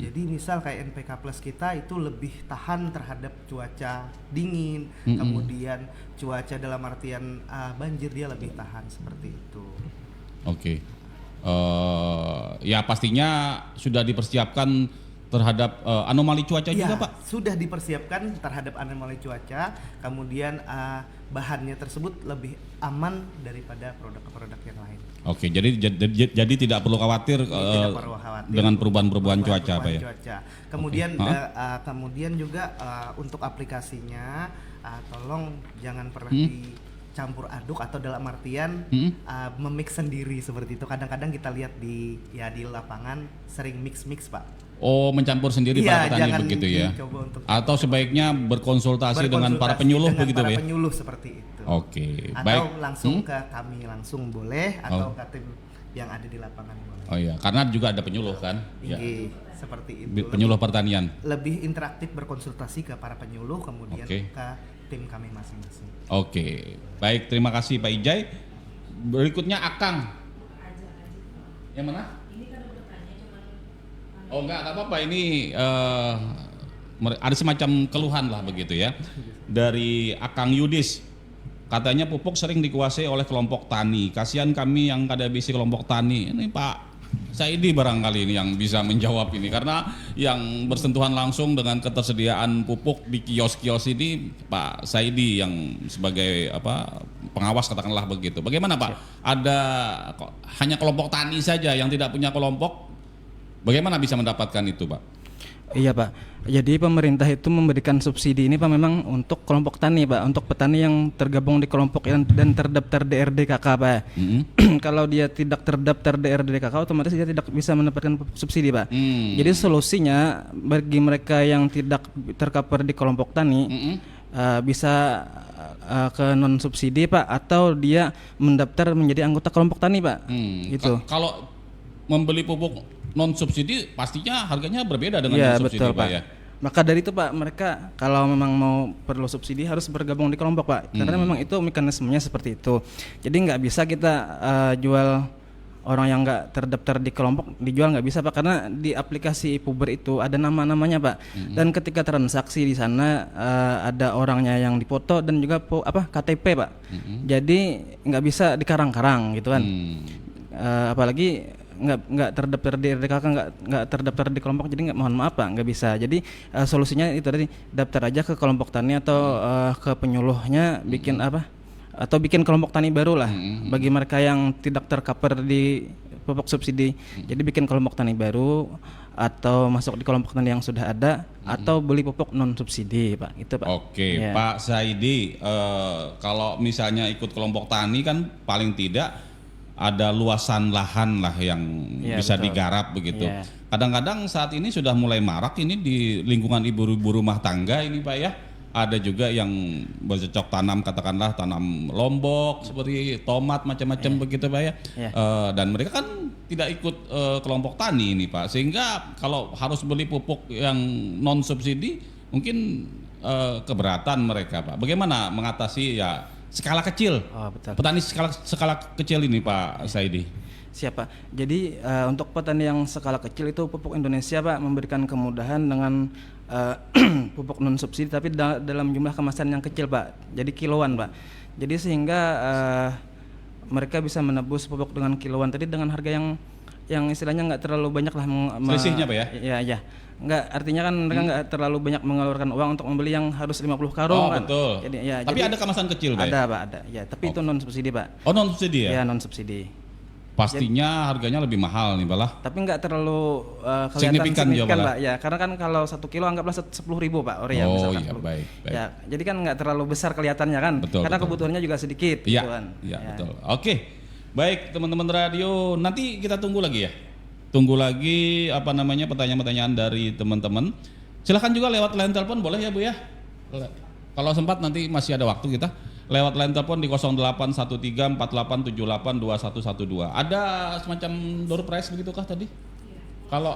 Speaker 2: Jadi misal kayak NPK Plus kita itu lebih tahan terhadap cuaca dingin, kemudian cuaca dalam artian banjir dia lebih tahan seperti itu.
Speaker 1: Oke. Ya pastinya sudah dipersiapkan terhadap anomali cuaca juga Pak?
Speaker 2: Sudah dipersiapkan terhadap anomali cuaca, kemudian bahannya tersebut lebih aman daripada produk-produk yang lain.
Speaker 1: Oke, jadi tidak perlu khawatir,
Speaker 2: Tidak perlu khawatir
Speaker 1: dengan perubahan cuaca Pak ya?
Speaker 2: Cuaca. Kemudian kemudian juga untuk aplikasinya tolong jangan pernah campur aduk atau dalam artian memix sendiri seperti itu. Kadang-kadang kita lihat di lapangan sering mix Pak.
Speaker 1: Oh, mencampur sendiri
Speaker 2: Iya,
Speaker 1: para petani
Speaker 2: jangan
Speaker 1: begitu ya.
Speaker 2: dicoba untuk
Speaker 1: Atau sebaiknya berkonsultasi dengan para penyuluh
Speaker 2: dengan
Speaker 1: begitu
Speaker 2: para
Speaker 1: ya.
Speaker 2: penyuluh seperti itu.
Speaker 1: Oke,
Speaker 2: Atau
Speaker 1: baik.
Speaker 2: langsung ke kami langsung boleh atau ke tim yang ada di lapangan boleh.
Speaker 1: Oh iya, karena juga ada penyuluh kan. Ya.
Speaker 2: Iya, seperti itu.
Speaker 1: Penyuluh pertanian.
Speaker 2: Lebih interaktif berkonsultasi ke para penyuluh kemudian
Speaker 1: Oke.
Speaker 2: ke tim kami masing-masing.
Speaker 1: Oke, baik, terima kasih Pak Ijai. Berikutnya Akang. Yang mana? Oh enggak apa-apa, ini ada semacam keluhan lah begitu ya. Dari Akang Yudis, katanya pupuk sering dikuasai oleh kelompok tani. Kasihan kami yang kada bisi kelompok tani. Ini Pak Saidi barangkali ini yang bisa menjawab ini, karena yang bersentuhan langsung dengan ketersediaan pupuk di kios-kios ini Pak Saidi yang sebagai pengawas katakanlah begitu. Bagaimana Pak? Ada hanya kelompok tani saja yang tidak punya kelompok? Bagaimana bisa mendapatkan itu Pak?
Speaker 4: Iya Pak, jadi pemerintah itu memberikan subsidi ini Pak memang untuk kelompok tani Pak, untuk petani yang tergabung di kelompok dan terdaftar DRDKK Pak. Kalau dia tidak terdaftar DRDKK otomatis dia tidak bisa mendapatkan subsidi Pak. Jadi solusinya bagi mereka yang tidak tercover di kelompok tani bisa ke non subsidi Pak, atau dia mendaftar menjadi anggota kelompok tani Pak. Gitu.
Speaker 1: Kalau membeli pupuk non subsidi pastinya harganya berbeda dengan
Speaker 4: Iya,
Speaker 1: non subsidi
Speaker 4: betul,
Speaker 1: Pak ya.
Speaker 4: Maka dari itu Pak, mereka kalau memang mau perlu subsidi harus bergabung di kelompok Pak, karena memang itu mekanismenya seperti itu. Jadi nggak bisa kita jual orang yang nggak terdaftar di kelompok, dijual nggak bisa Pak, karena di aplikasi Puber itu ada nama-namanya Pak, dan ketika transaksi di sana ada orangnya yang dipoto dan juga KTP Pak. Jadi nggak bisa dikarang-karang gitu kan. Apalagi nggak terdaftar di RDKK, nggak terdaftar di kelompok, jadi mohon maaf Pak, nggak bisa. Jadi solusinya itu tadi, daftar aja ke kelompok tani atau ke penyuluhnya, bikin atau bikin kelompok tani baru lah bagi mereka yang tidak tercover di pupuk subsidi. Jadi bikin kelompok tani baru atau masuk di kelompok tani yang sudah ada, atau beli pupuk non subsidi Pak, itu Pak.
Speaker 1: Oke,
Speaker 4: Ya.
Speaker 1: Pak Saidi, kalau misalnya ikut kelompok tani kan paling tidak ada luasan lahan lah yang
Speaker 4: Ya,
Speaker 1: bisa
Speaker 4: betul.
Speaker 1: digarap begitu.
Speaker 4: Ya.
Speaker 1: Kadang-kadang saat ini sudah mulai marak ini di lingkungan ibu-ibu rumah tangga ini Pak ya. Ada juga yang bercocok tanam, katakanlah tanam lombok seperti tomat macam-macam begitu Pak ya.
Speaker 4: Ya.
Speaker 1: Dan mereka kan tidak ikut kelompok tani ini Pak, sehingga kalau harus beli pupuk yang non subsidi mungkin keberatan mereka Pak. Bagaimana mengatasi ya skala kecil,
Speaker 4: Oh, betul.
Speaker 1: petani skala kecil ini Pak Saidi?
Speaker 4: Siapa? Jadi untuk petani yang skala kecil itu Pupuk Indonesia Pak memberikan kemudahan dengan pupuk non subsidi, tapi dalam jumlah kemasan yang kecil Pak. Jadi kiloan Pak. Jadi sehingga mereka bisa menebus pupuk dengan kiloan tadi dengan harga yang istilahnya nggak terlalu banyak lah.
Speaker 1: Selisihnya Pak ya?
Speaker 4: Iya. Nggak, artinya kan mereka nggak terlalu banyak mengeluarkan uang untuk membeli yang harus 50 karung
Speaker 1: Oh
Speaker 4: kan.
Speaker 1: betul.
Speaker 4: Jadi,
Speaker 1: Tapi ada kemasan kecil Pak?
Speaker 4: Ada Pak, ada. Ya, tapi itu non subsidi Pak.
Speaker 1: Oh non subsidi ya?
Speaker 4: Ya non subsidi.
Speaker 1: Pastinya harganya lebih mahal nih Pak lah.
Speaker 4: Tapi nggak terlalu kelihatan
Speaker 1: Signifikan juga, Pak.
Speaker 4: Pak. Ya, karena kan kalau 1 kilo anggaplah 10.000 Pak ori ya
Speaker 1: Oh
Speaker 4: misalkan.
Speaker 1: iya, baik.
Speaker 4: Ya, jadi kan nggak terlalu besar kelihatannya kan.
Speaker 1: Betul,
Speaker 4: karena
Speaker 1: betul.
Speaker 4: kebutuhannya juga sedikit
Speaker 1: Iya,
Speaker 4: gitu kan.
Speaker 1: iya
Speaker 4: Ya.
Speaker 1: betul. Oke, baik teman-teman radio, nanti kita tunggu lagi ya. Tunggu lagi pertanyaan-pertanyaan dari teman-teman. Silahkan juga lewat line telepon boleh ya Bu ya. Kalau sempat nanti masih ada waktu kita lewat line telepon di 081348782112. Ada semacam door prize begitukah tadi? Kalau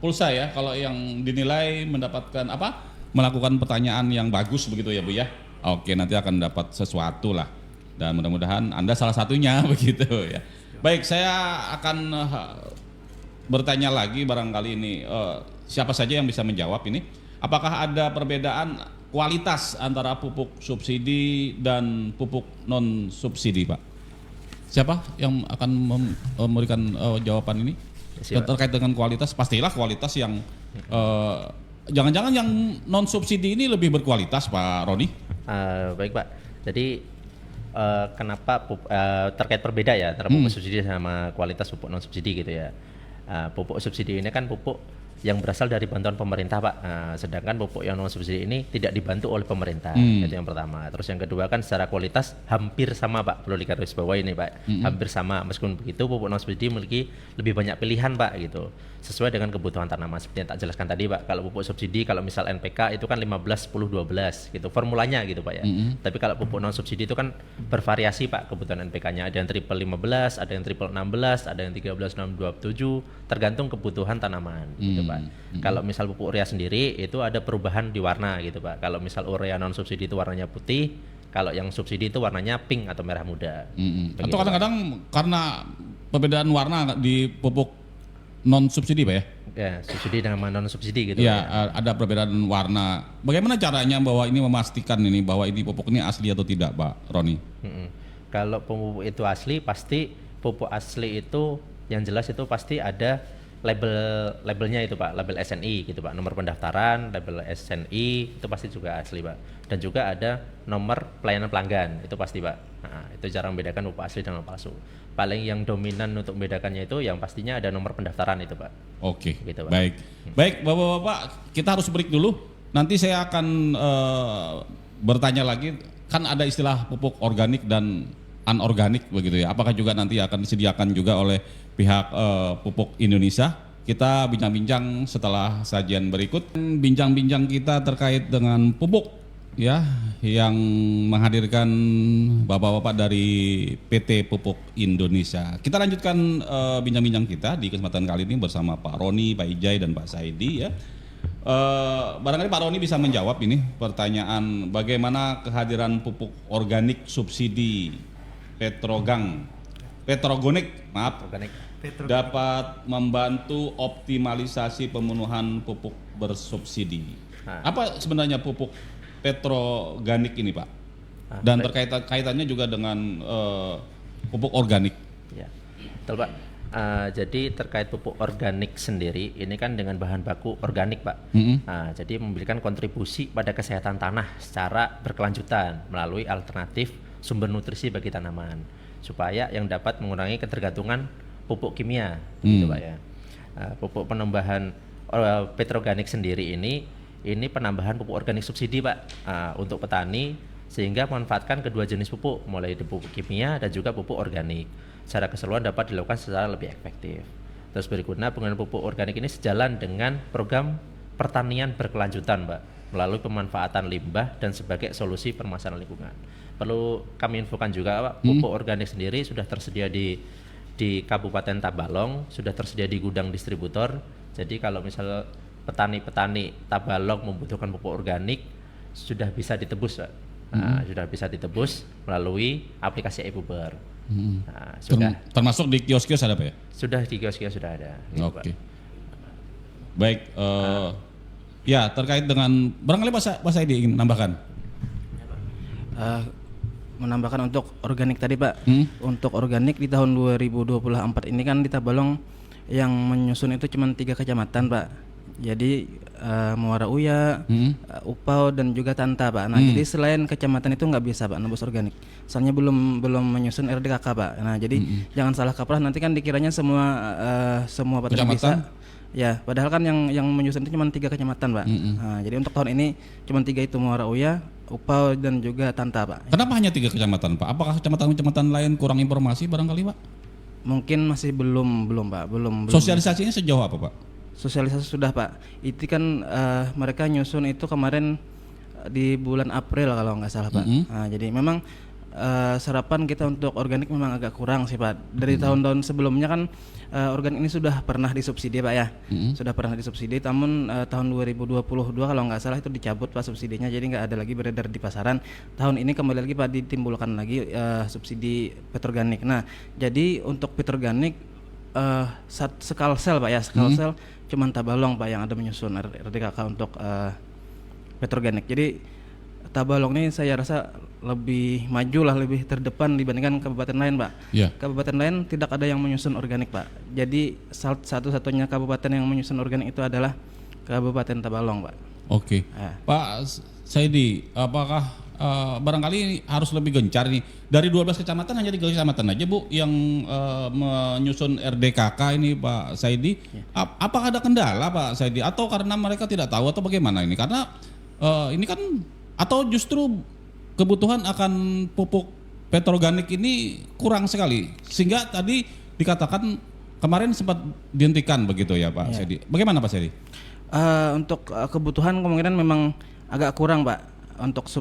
Speaker 1: pulsa ya, kalau yang dinilai mendapatkan melakukan pertanyaan yang bagus begitu ya Bu ya. Oke, nanti akan dapat sesuatu lah. Dan mudah-mudahan Anda salah satunya begitu ya. Baik, saya akan bertanya lagi barangkali ini siapa saja yang bisa menjawab ini. Apakah ada perbedaan kualitas antara pupuk subsidi dan pupuk non subsidi, Pak? Siapa yang akan memberikan jawaban ini? Terkait dengan kualitas, pastilah kualitas yang jangan-jangan yang non subsidi ini lebih berkualitas, Pak Roni?
Speaker 3: Baik Pak. Jadi kenapa terkait perbeda ya antara pupuk subsidi sama kualitas pupuk non subsidi gitu ya. Pupuk subsidi ini kan pupuk yang berasal dari bantuan pemerintah Pak. Nah, sedangkan pupuk yang non subsidi ini tidak dibantu oleh pemerintah. Itu yang pertama. Terus yang kedua kan secara kualitas hampir sama Pak, perlu digarisbawahi ini Pak. Hampir sama. Meskipun begitu pupuk non subsidi memiliki lebih banyak pilihan Pak gitu. Sesuai dengan kebutuhan tanaman seperti yang tak jelaskan tadi Pak. Kalau pupuk subsidi kalau misal NPK itu kan 15 10 12 gitu formulanya gitu Pak ya. Tapi kalau pupuk non subsidi itu kan bervariasi Pak kebutuhan NPK-nya. Ada yang triple 15, ada yang triple 16, ada yang 13 6 27 tergantung kebutuhan tanaman gitu Pak. Kalau misal pupuk urea sendiri itu ada perubahan di warna gitu Pak. Kalau misal urea non subsidi itu warnanya putih, kalau yang subsidi itu warnanya pink atau merah muda. Begitu,
Speaker 1: Atau kadang-kadang karena perbedaan warna di pupuk non subsidi Pak ya?
Speaker 3: Ya, subsidi dengan non subsidi gitu.
Speaker 1: Ya,
Speaker 3: Pak.
Speaker 1: ada perbedaan warna. Bagaimana caranya bahwa ini memastikan ini bahwa ini pupuk ini asli atau tidak Pak Roni?
Speaker 3: Kalau pupuk itu asli, pasti pupuk asli itu yang jelas itu pasti ada labelnya itu Pak, label SNI gitu Pak, nomor pendaftaran, label SNI itu pasti juga asli Pak. Dan juga ada nomor pelayanan pelanggan itu pasti Pak. Nah, itu cara membedakan pupuk asli dengan palsu. Paling yang dominan untuk membedakannya itu yang pastinya ada nomor pendaftaran itu Pak.
Speaker 1: Oke,
Speaker 3: Gitu, Pak.
Speaker 1: baik Bapak-Bapak, kita harus break dulu. Nanti saya akan bertanya lagi. Kan ada istilah pupuk organik dan anorganik begitu ya. Apakah juga nanti akan disediakan juga oleh pihak Pupuk Indonesia? Kita bincang-bincang setelah sajian berikut. Bincang-bincang kita terkait dengan pupuk ya, yang menghadirkan bapak-bapak dari PT Pupuk Indonesia. Kita lanjutkan bincang-bincang kita di kesempatan kali ini bersama Pak Roni, Pak Ijai dan Pak Saidi ya. Barangkali Pak Roni bisa menjawab ini pertanyaan bagaimana kehadiran pupuk organik subsidi Petrogonik
Speaker 3: Organik.
Speaker 1: dapat membantu optimalisasi pemenuhan pupuk bersubsidi. Apa sebenarnya pupuk petroganik ini Pak? Dan kaitannya juga dengan pupuk organik.
Speaker 3: Ya, betul Pak. Jadi terkait pupuk organik sendiri ini kan dengan bahan baku organik Pak. Jadi memberikan kontribusi pada kesehatan tanah secara berkelanjutan melalui alternatif sumber nutrisi bagi tanaman supaya yang dapat mengurangi ketergantungan pupuk kimia gitu Pak ya. Pupuk penambahan petroganik sendiri ini penambahan pupuk organik subsidi Pak untuk petani sehingga memanfaatkan kedua jenis pupuk mulai dari pupuk kimia dan juga pupuk organik. Secara keseluruhan dapat dilakukan secara lebih efektif. Terus berikutnya penggunaan pupuk organik ini sejalan dengan program pertanian berkelanjutan Pak melalui pemanfaatan limbah dan sebagai solusi permasalahan lingkungan. Perlu kami infokan juga Pak, pupuk organik sendiri sudah tersedia di Kabupaten Tabalong, sudah tersedia di gudang distributor. Jadi kalau misal petani-petani Tabalong membutuhkan pupuk organik sudah bisa ditebus Pak. Sudah bisa ditebus melalui aplikasi e-Puber. Sudah
Speaker 1: Termasuk di kios-kios ada Pak ya?
Speaker 3: Sudah di kios-kios sudah ada.
Speaker 1: Oke. Baik, ya terkait dengan barangkali Pak Saidi ingin menambahkan.
Speaker 4: Menambahkan untuk organik tadi Pak. Untuk organik di tahun 2024 ini kan di Tabalong yang menyusun itu cuma 3 kecamatan Pak. Jadi Muara Uya, Upau dan juga Tanta Pak. Nah jadi selain kecamatan itu nggak bisa Pak nembus organik. Soalnya belum menyusun RDKK Pak. Nah jadi jangan salah kaprah nanti kan dikiranya semua petani bisa. Ya padahal kan yang menyusun itu cuma 3 kecamatan Pak. Nah, jadi untuk tahun ini cuma 3 itu Muara Uya, Upau dan juga Tanta Pak.
Speaker 1: Kenapa hanya 3 kecamatan Pak? Apakah kecamatan-kecamatan lain kurang informasi barangkali Pak?
Speaker 4: Mungkin masih belum Pak. Belum.
Speaker 1: Sosialisasinya sejauh apa Pak?
Speaker 4: Sosialisasi sudah Pak. Itu kan mereka nyusun itu kemarin di bulan April kalau nggak salah Pak. Nah, jadi memang serapan kita untuk organik memang agak kurang sih Pak. Dari tahun-tahun sebelumnya kan organik ini sudah pernah disubsidi Pak ya. Sudah pernah disubsidi. Namun tahun 2022 kalau nggak salah itu dicabut Pak subsidinya. Jadi nggak ada lagi beredar di pasaran. Tahun ini kembali lagi Pak ditimbulkan lagi subsidi petroganik. Nah jadi untuk petroganik Sekalsel Pak ya, Sekalsel cuman Tabalong Pak yang ada menyusun RDKK untuk petroganik. Jadi Tabalong ini saya rasa lebih maju lah, lebih terdepan dibandingkan kabupaten lain Pak. Kabupaten lain tidak ada yang menyusun organik Pak. Jadi satu-satunya kabupaten yang menyusun organik itu adalah Kabupaten Tabalong Pak.
Speaker 1: Oke. Pak Saidi, apakah barangkali harus lebih gencar nih. Dari 12 kecamatan hanya 3 kecamatan aja Bu yang menyusun RDKK ini Pak Saidi. Apakah ada kendala Pak Saidi atau karena mereka tidak tahu atau bagaimana ini? Karena ini kan atau justru kebutuhan akan pupuk petroorganik ini kurang sekali sehingga tadi dikatakan kemarin sempat dihentikan begitu ya Pak Saidi. Bagaimana Pak Saidi?
Speaker 4: Untuk kebutuhan kemungkinan memang agak kurang Pak. Untuk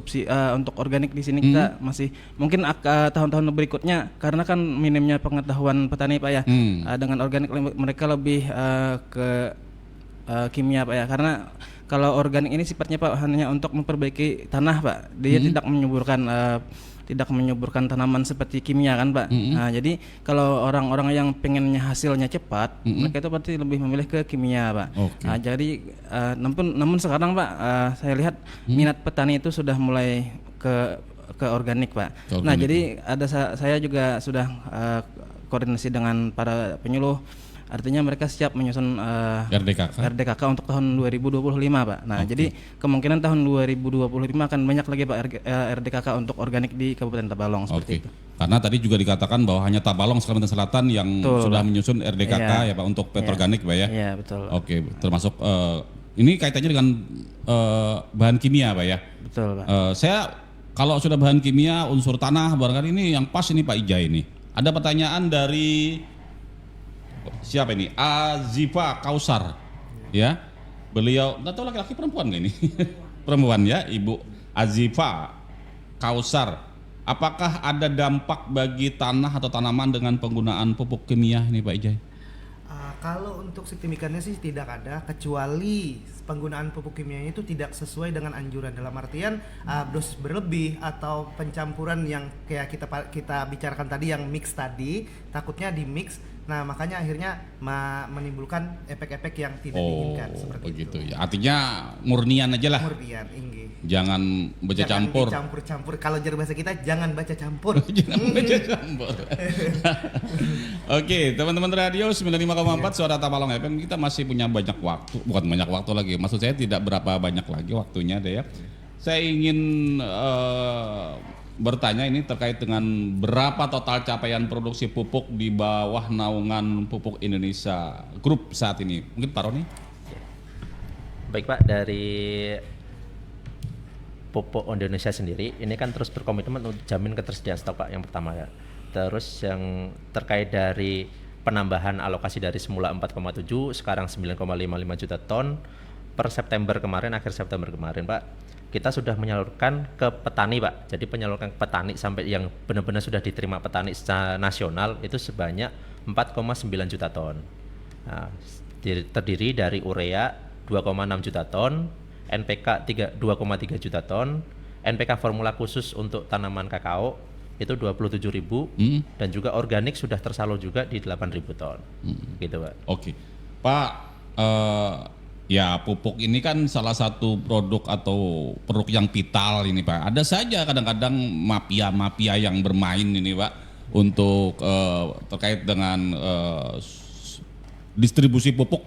Speaker 4: untuk organik di sini kita masih mungkin tahun-tahun berikutnya karena kan minimnya pengetahuan petani Pak ya. Dengan organik mereka lebih ke kimia Pak ya. Karena kalau organik ini sifatnya Pak hanya untuk memperbaiki tanah Pak. Dia tidak menyuburkan tanaman seperti kimia kan Pak. Nah, jadi kalau orang-orang yang pengennya hasilnya cepat, mereka itu pasti lebih memilih ke kimia Pak. Nah, jadi namun sekarang Pak, saya lihat minat petani itu sudah mulai ke organik Pak. Nah, jadi saya juga sudah koordinasi dengan para penyuluh. Artinya mereka siap menyusun RDKK untuk tahun 2025 Pak. Nah jadi kemungkinan tahun 2025 akan banyak lagi Pak RDKK untuk organik di Kabupaten Tabalong seperti itu.
Speaker 1: Karena tadi juga dikatakan bahwa hanya Tabalong Kalimantan Selatan yang sudah menyusun RDKK ya Pak untuk petroorganik Pak ya.
Speaker 4: Iya betul.
Speaker 1: Oke, termasuk ini kaitannya dengan bahan kimia Pak ya.
Speaker 4: Betul Pak.
Speaker 1: Saya kalau sudah bahan kimia unsur tanah barangkali ini yang pas ini Pak Ijai ini. Ada pertanyaan dari siapa ini? Azifa Kausar, ya. Beliau nggak tahu laki-laki perempuan nggak ini? Perempuan ya, Ibu Azifa Kausar. Apakah ada dampak bagi tanah atau tanaman dengan penggunaan pupuk kimia ini Pak Ijai?
Speaker 2: Kalau untuk signifikannya sih tidak ada, kecuali penggunaan pupuk kimianya itu tidak sesuai dengan anjuran, dalam artian dosis berlebih atau pencampuran yang kayak kita bicarakan tadi yang mix tadi, takutnya di mix. Nah makanya akhirnya menimbulkan efek-efek yang tidak diinginkan seperti
Speaker 1: begitu
Speaker 2: itu.
Speaker 1: Ya. Artinya murnian aja lah.
Speaker 2: Murnian,
Speaker 1: Jangan baca campur.
Speaker 2: Campur-campur. Kalau jar bahasa kita jangan baca campur.
Speaker 1: Jangan baca campur. Oke, teman-teman radio 95,4 Suara Tabalong FM, kita masih punya banyak waktu, bukan banyak waktu lagi. Maksud saya tidak berapa banyak lagi waktunya deh ya. Saya ingin bertanya ini terkait dengan berapa total capaian produksi pupuk di bawah naungan Pupuk Indonesia Group saat ini. Mungkin Pak Roni?
Speaker 3: Baik Pak, dari Pupuk Indonesia sendiri ini kan terus berkomitmen untuk jamin ketersediaan stok Pak yang pertama ya. Terus yang terkait dari penambahan alokasi dari semula 4,7 sekarang 9,55 juta ton per September kemarin, akhir September kemarin Pak. Kita sudah menyalurkan ke petani Pak. Jadi penyaluran ke petani sampai yang benar-benar sudah diterima petani secara nasional itu sebanyak 4,9 juta ton. Nah, terdiri dari urea 2,6 juta ton, NPK 2,3 juta ton, NPK formula khusus untuk tanaman kakao itu 27.000 dan juga organik sudah tersalur juga di 8.000 ton. Gitu Pak.
Speaker 1: Oke. Pak, ya pupuk ini kan salah satu produk atau produk yang vital ini Pak. Ada saja kadang-kadang mafia-mafia yang bermain ini Pak untuk terkait dengan distribusi pupuk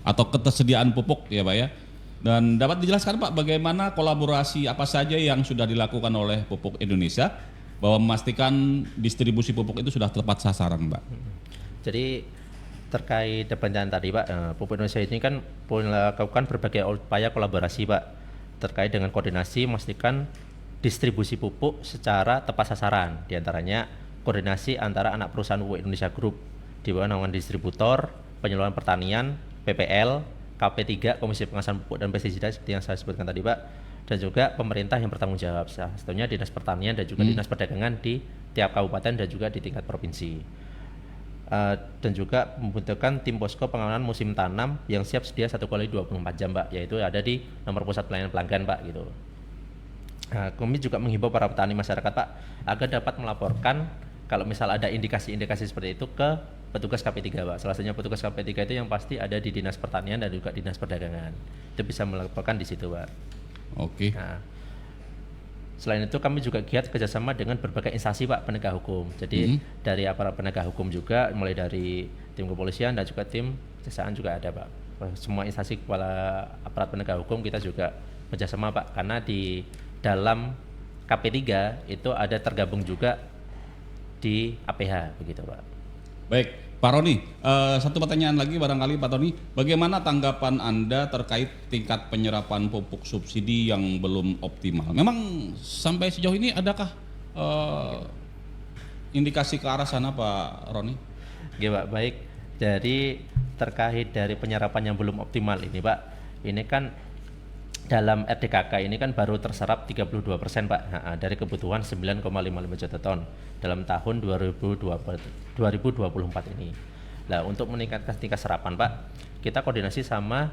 Speaker 1: atau ketersediaan pupuk ya Pak ya. Dan dapat dijelaskan Pak bagaimana kolaborasi apa saja yang sudah dilakukan oleh Pupuk Indonesia bahwa memastikan distribusi pupuk itu sudah tepat sasaran Pak.
Speaker 3: Jadi terkait pertanyaan tadi Pak, Pupuk Indonesia ini kan melakukan berbagai upaya kolaborasi Pak terkait dengan koordinasi memastikan distribusi pupuk secara tepat sasaran, diantaranya koordinasi antara anak perusahaan Pupuk Indonesia Group di bawah naungan distributor, penyaluran pertanian, PPL, KP3, Komisi Pengawasan Pupuk dan Pestisida seperti yang saya sebutkan tadi Pak, dan juga pemerintah yang bertanggung jawab, satunya Dinas Pertanian dan juga Dinas Perdagangan di tiap kabupaten dan juga di tingkat provinsi. Dan juga membentukkan tim posko pengamanan musim tanam yang siap sedia 1 kali 24 jam Pak, yaitu ada di nomor pusat pelayanan pelanggan Pak gitu. Kami juga menghimbau para petani masyarakat Pak agar dapat melaporkan kalau misal ada indikasi-indikasi seperti itu ke petugas KP3 Pak. Salah satunya petugas KP3 itu yang pasti ada di Dinas Pertanian dan juga Dinas Perdagangan. Itu bisa melaporkan di situ Pak.
Speaker 1: Oke.
Speaker 3: Nah, selain itu kami juga giat kerjasama dengan berbagai instansi Pak penegak hukum. Jadi dari aparat penegak hukum juga, mulai dari tim kepolisian dan juga tim kejaksaan juga ada Pak. Semua instansi kepala aparat penegak hukum kita juga kerjasama Pak, karena di dalam KP3 itu ada tergabung juga di APH begitu Pak.
Speaker 1: Baik, Pak Roni, satu pertanyaan lagi barangkali Pak Roni, bagaimana tanggapan Anda terkait tingkat penyerapan pupuk subsidi yang belum optimal? Memang sampai sejauh ini adakah indikasi ke arah sana Pak Roni?
Speaker 3: Oke Pak, baik. Jadi terkait dari penyerapan yang belum optimal ini Pak, ini kan dalam RDKK ini kan baru terserap 32% Pak, dari kebutuhan 9,55 juta ton dalam tahun 2024 ini. Nah, untuk meningkatkan tingkat serapan Pak, kita koordinasi sama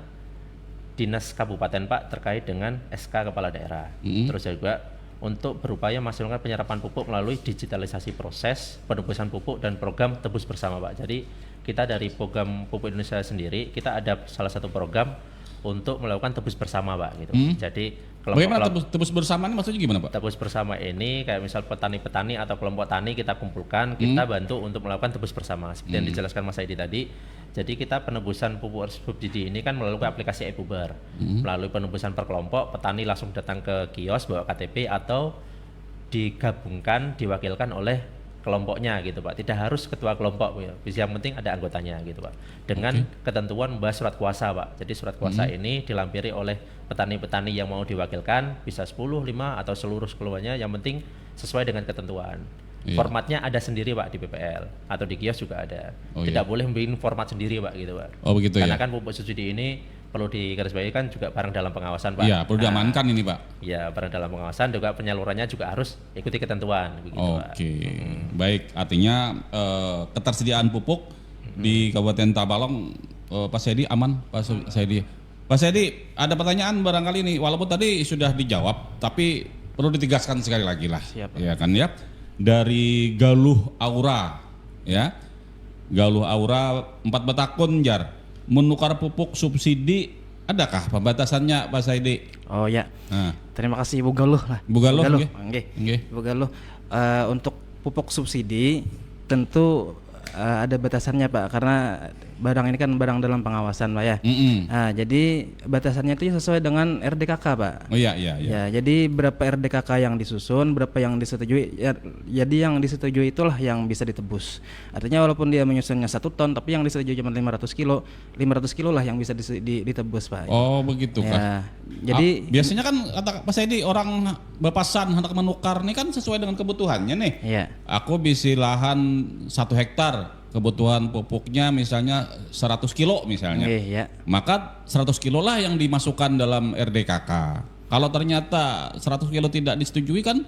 Speaker 3: Dinas Kabupaten Pak terkait dengan SK Kepala Daerah. Terus juga untuk berupaya memaksimalkan penyerapan pupuk melalui digitalisasi proses penebusan pupuk dan program tebus bersama Pak. Jadi kita dari program Pupuk Indonesia sendiri, kita ada salah satu program untuk melakukan tebus bersama Pak gitu. Jadi
Speaker 1: bagaimana tebus bersama ini maksudnya gimana Pak?
Speaker 3: Tebus bersama ini kayak misal petani-petani atau kelompok tani kita kumpulkan, kita bantu untuk melakukan tebus bersama seperti yang dijelaskan Mas Saidi tadi. Jadi kita penebusan pupuk subsidi ini kan melalui aplikasi e-Puber. Melalui penebusan per kelompok, petani langsung datang ke kios bawa KTP atau digabungkan, diwakilkan oleh kelompoknya gitu Pak. Tidak harus ketua kelompok ya. Yang penting ada anggotanya gitu Pak. Dengan ketentuan membahas surat kuasa Pak. Jadi surat kuasa ini dilampiri oleh petani-petani yang mau diwakilkan, bisa 10, 5 atau seluruh keluarnya, yang penting sesuai dengan ketentuan. Formatnya ada sendiri Pak di PPL atau di kios juga ada. Tidak boleh bikin format sendiri Pak gitu Pak.
Speaker 1: Oh begitu.
Speaker 3: Karena kan pupuk subsidi ini perlu digarisbawahi kan juga barang dalam pengawasan Pak.
Speaker 1: Iya, perlu diamankan ini Pak.
Speaker 3: Ya, barang dalam pengawasan juga penyalurannya juga harus ikuti ketentuan begitu Pak.
Speaker 1: Baik, artinya ketersediaan pupuk di Kabupaten Tabalong, Pak Saidi aman, Pak Saidi. Pak Saidi, ada pertanyaan barangkali ini, walaupun tadi sudah dijawab, tapi perlu ditegaskan sekali lagi lah.
Speaker 4: Siap,
Speaker 1: ya kan ya. Dari Galuh Aura, ya, Galuh Aura 4 Batakun Jar, menukar pupuk subsidi adakah pembatasannya Pak Saidi?
Speaker 4: Oh ya.
Speaker 1: Nah.
Speaker 4: Terima kasih Ibu Galuh lah.
Speaker 1: Ibu Galuh,
Speaker 4: nggih. Ibu Galuh, untuk pupuk subsidi tentu ada batasannya Pak, karena barang ini kan barang dalam pengawasan Pak ya. Nah, jadi batasannya itu sesuai dengan RDKK Pak.
Speaker 1: Oh iya.
Speaker 4: Ya, jadi berapa RDKK yang disusun, berapa yang disetujui, ya, jadi yang disetujui itulah yang bisa ditebus. Artinya walaupun dia menyusunnya 1 ton, tapi yang disetujui cuma 500 kilo lah yang bisa ditebus Pak.
Speaker 1: Oh begitu
Speaker 4: ya,
Speaker 1: kan.
Speaker 4: Jadi
Speaker 1: biasanya kan kata Pak Saidi, orang berpasan hendak menukar nih kan sesuai dengan kebutuhannya nih.
Speaker 4: Iya.
Speaker 1: Aku bisa lahan 1 hektar, kebutuhan pupuknya misalnya 100 kilo misalnya.
Speaker 4: Ya.
Speaker 1: Maka 100 kilo lah yang dimasukkan dalam RDKK. Kalau ternyata 100 kilo tidak disetujui kan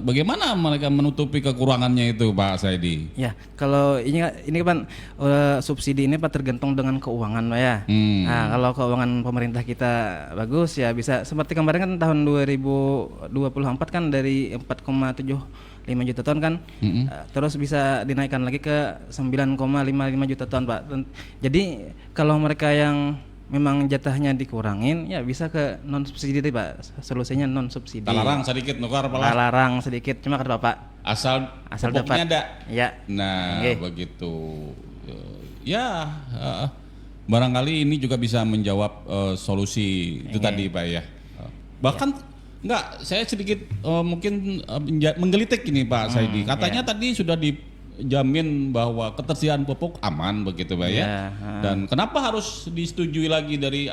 Speaker 1: bagaimana mereka menutupi kekurangannya itu Pak Saidi?
Speaker 4: Ya, kalau ini kan subsidi ini Pak tergantung dengan keuangan Pak ya. Nah, kalau keuangan pemerintah kita bagus ya bisa seperti kemarin kan tahun 2024 kan dari 4,75 juta ton kan, terus bisa dinaikkan lagi ke 9,55 juta ton Pak. Jadi kalau mereka yang memang jatahnya dikurangin ya bisa ke non subsidi Pak, solusinya non subsidi.
Speaker 1: Larang sedikit nukar apalah.
Speaker 4: Larang sedikit, cuma kata Bapak
Speaker 1: Asal pupuknya
Speaker 4: dapat.
Speaker 1: ada.
Speaker 4: Ya.
Speaker 1: Nah, begitu. Ya, barangkali ini juga bisa menjawab solusi itu tadi Pak ya. Bahkan enggak, saya sedikit mungkin menggelitik ini Pak Saidi. Katanya tadi sudah dijamin bahwa ketersediaan pupuk aman begitu Pak ya. Dan kenapa harus disetujui lagi dari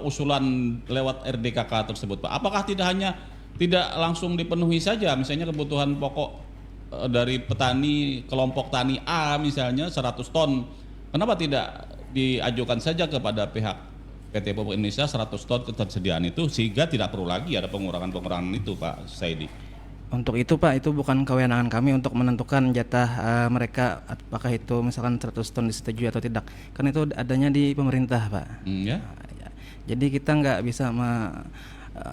Speaker 1: usulan lewat RDKK tersebut Pak? Apakah tidak langsung dipenuhi saja misalnya kebutuhan pokok dari petani kelompok tani A misalnya 100 ton. Kenapa tidak diajukan saja kepada pihak PT Pupuk Indonesia 100 ton ketersediaan itu sehingga tidak perlu lagi ada pengurangan itu Pak Saidi?
Speaker 4: Untuk itu Pak, itu bukan kewenangan kami untuk menentukan jatah mereka apakah itu misalkan 100 ton disetujui atau tidak. Kan itu adanya di pemerintah Pak.
Speaker 1: Ya.
Speaker 4: Jadi kita nggak bisa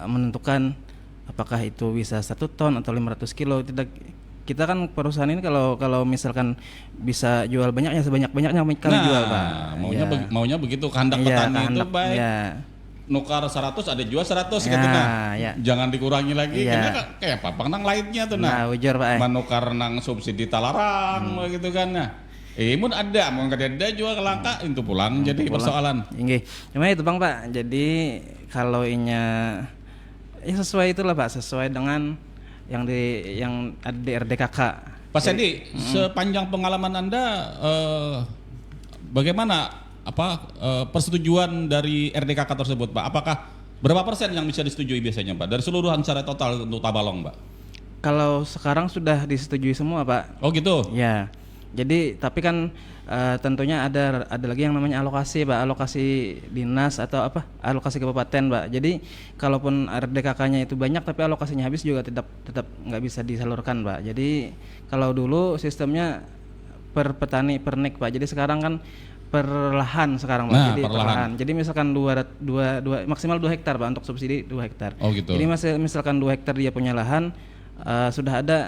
Speaker 4: menentukan apakah itu bisa 1 ton atau 500 kilo. Tidak, kita kan perusahaan ini kalau misalkan bisa jual banyaknya sebanyak-banyaknya kami jual Pak.
Speaker 1: Maunya begitu kehendak petani itu baik.
Speaker 4: Ya.
Speaker 1: Nukar 100 ada jual 100 gitu nah.
Speaker 4: Ya.
Speaker 1: Jangan dikurangi lagi karena kayak apa nang lainnya tuh nah.
Speaker 4: Ujar Pak.
Speaker 1: Manukar nang subsidi talarang gitu kan nah. Mun ada mau ada jual ke langka itu pulang jadi persoalan.
Speaker 4: Nggih. Cuma itu Bang Pak. Jadi kalau ya sesuai itulah Pak, sesuai dengan yang ada di RDKK.
Speaker 1: Pak Sedi, sepanjang pengalaman Anda bagaimana persetujuan dari RDKK tersebut, Pak? Apakah berapa persen yang bisa disetujui biasanya, Pak? Dari seluruhan secara total untuk Tabalong, Pak?
Speaker 4: Kalau sekarang sudah disetujui semua, Pak.
Speaker 1: Oh gitu.
Speaker 4: Ya. Jadi tapi kan tentunya ada lagi yang namanya alokasi, Pak, alokasi dinas atau alokasi kabupaten, Pak. Jadi kalaupun RDKK-nya itu banyak tapi alokasinya habis juga tetap nggak bisa disalurkan, Pak. Jadi kalau dulu sistemnya per petani per nek, Pak. Jadi sekarang kan per lahan sekarang, Pak.
Speaker 1: Nah,
Speaker 4: Jadi
Speaker 1: per lahan.
Speaker 4: Jadi misalkan maksimal 2 hektar, Pak, untuk subsidi 2 hektar.
Speaker 1: Oh gitu.
Speaker 4: Jadi misalkan 2 hektar dia punya lahan, sudah ada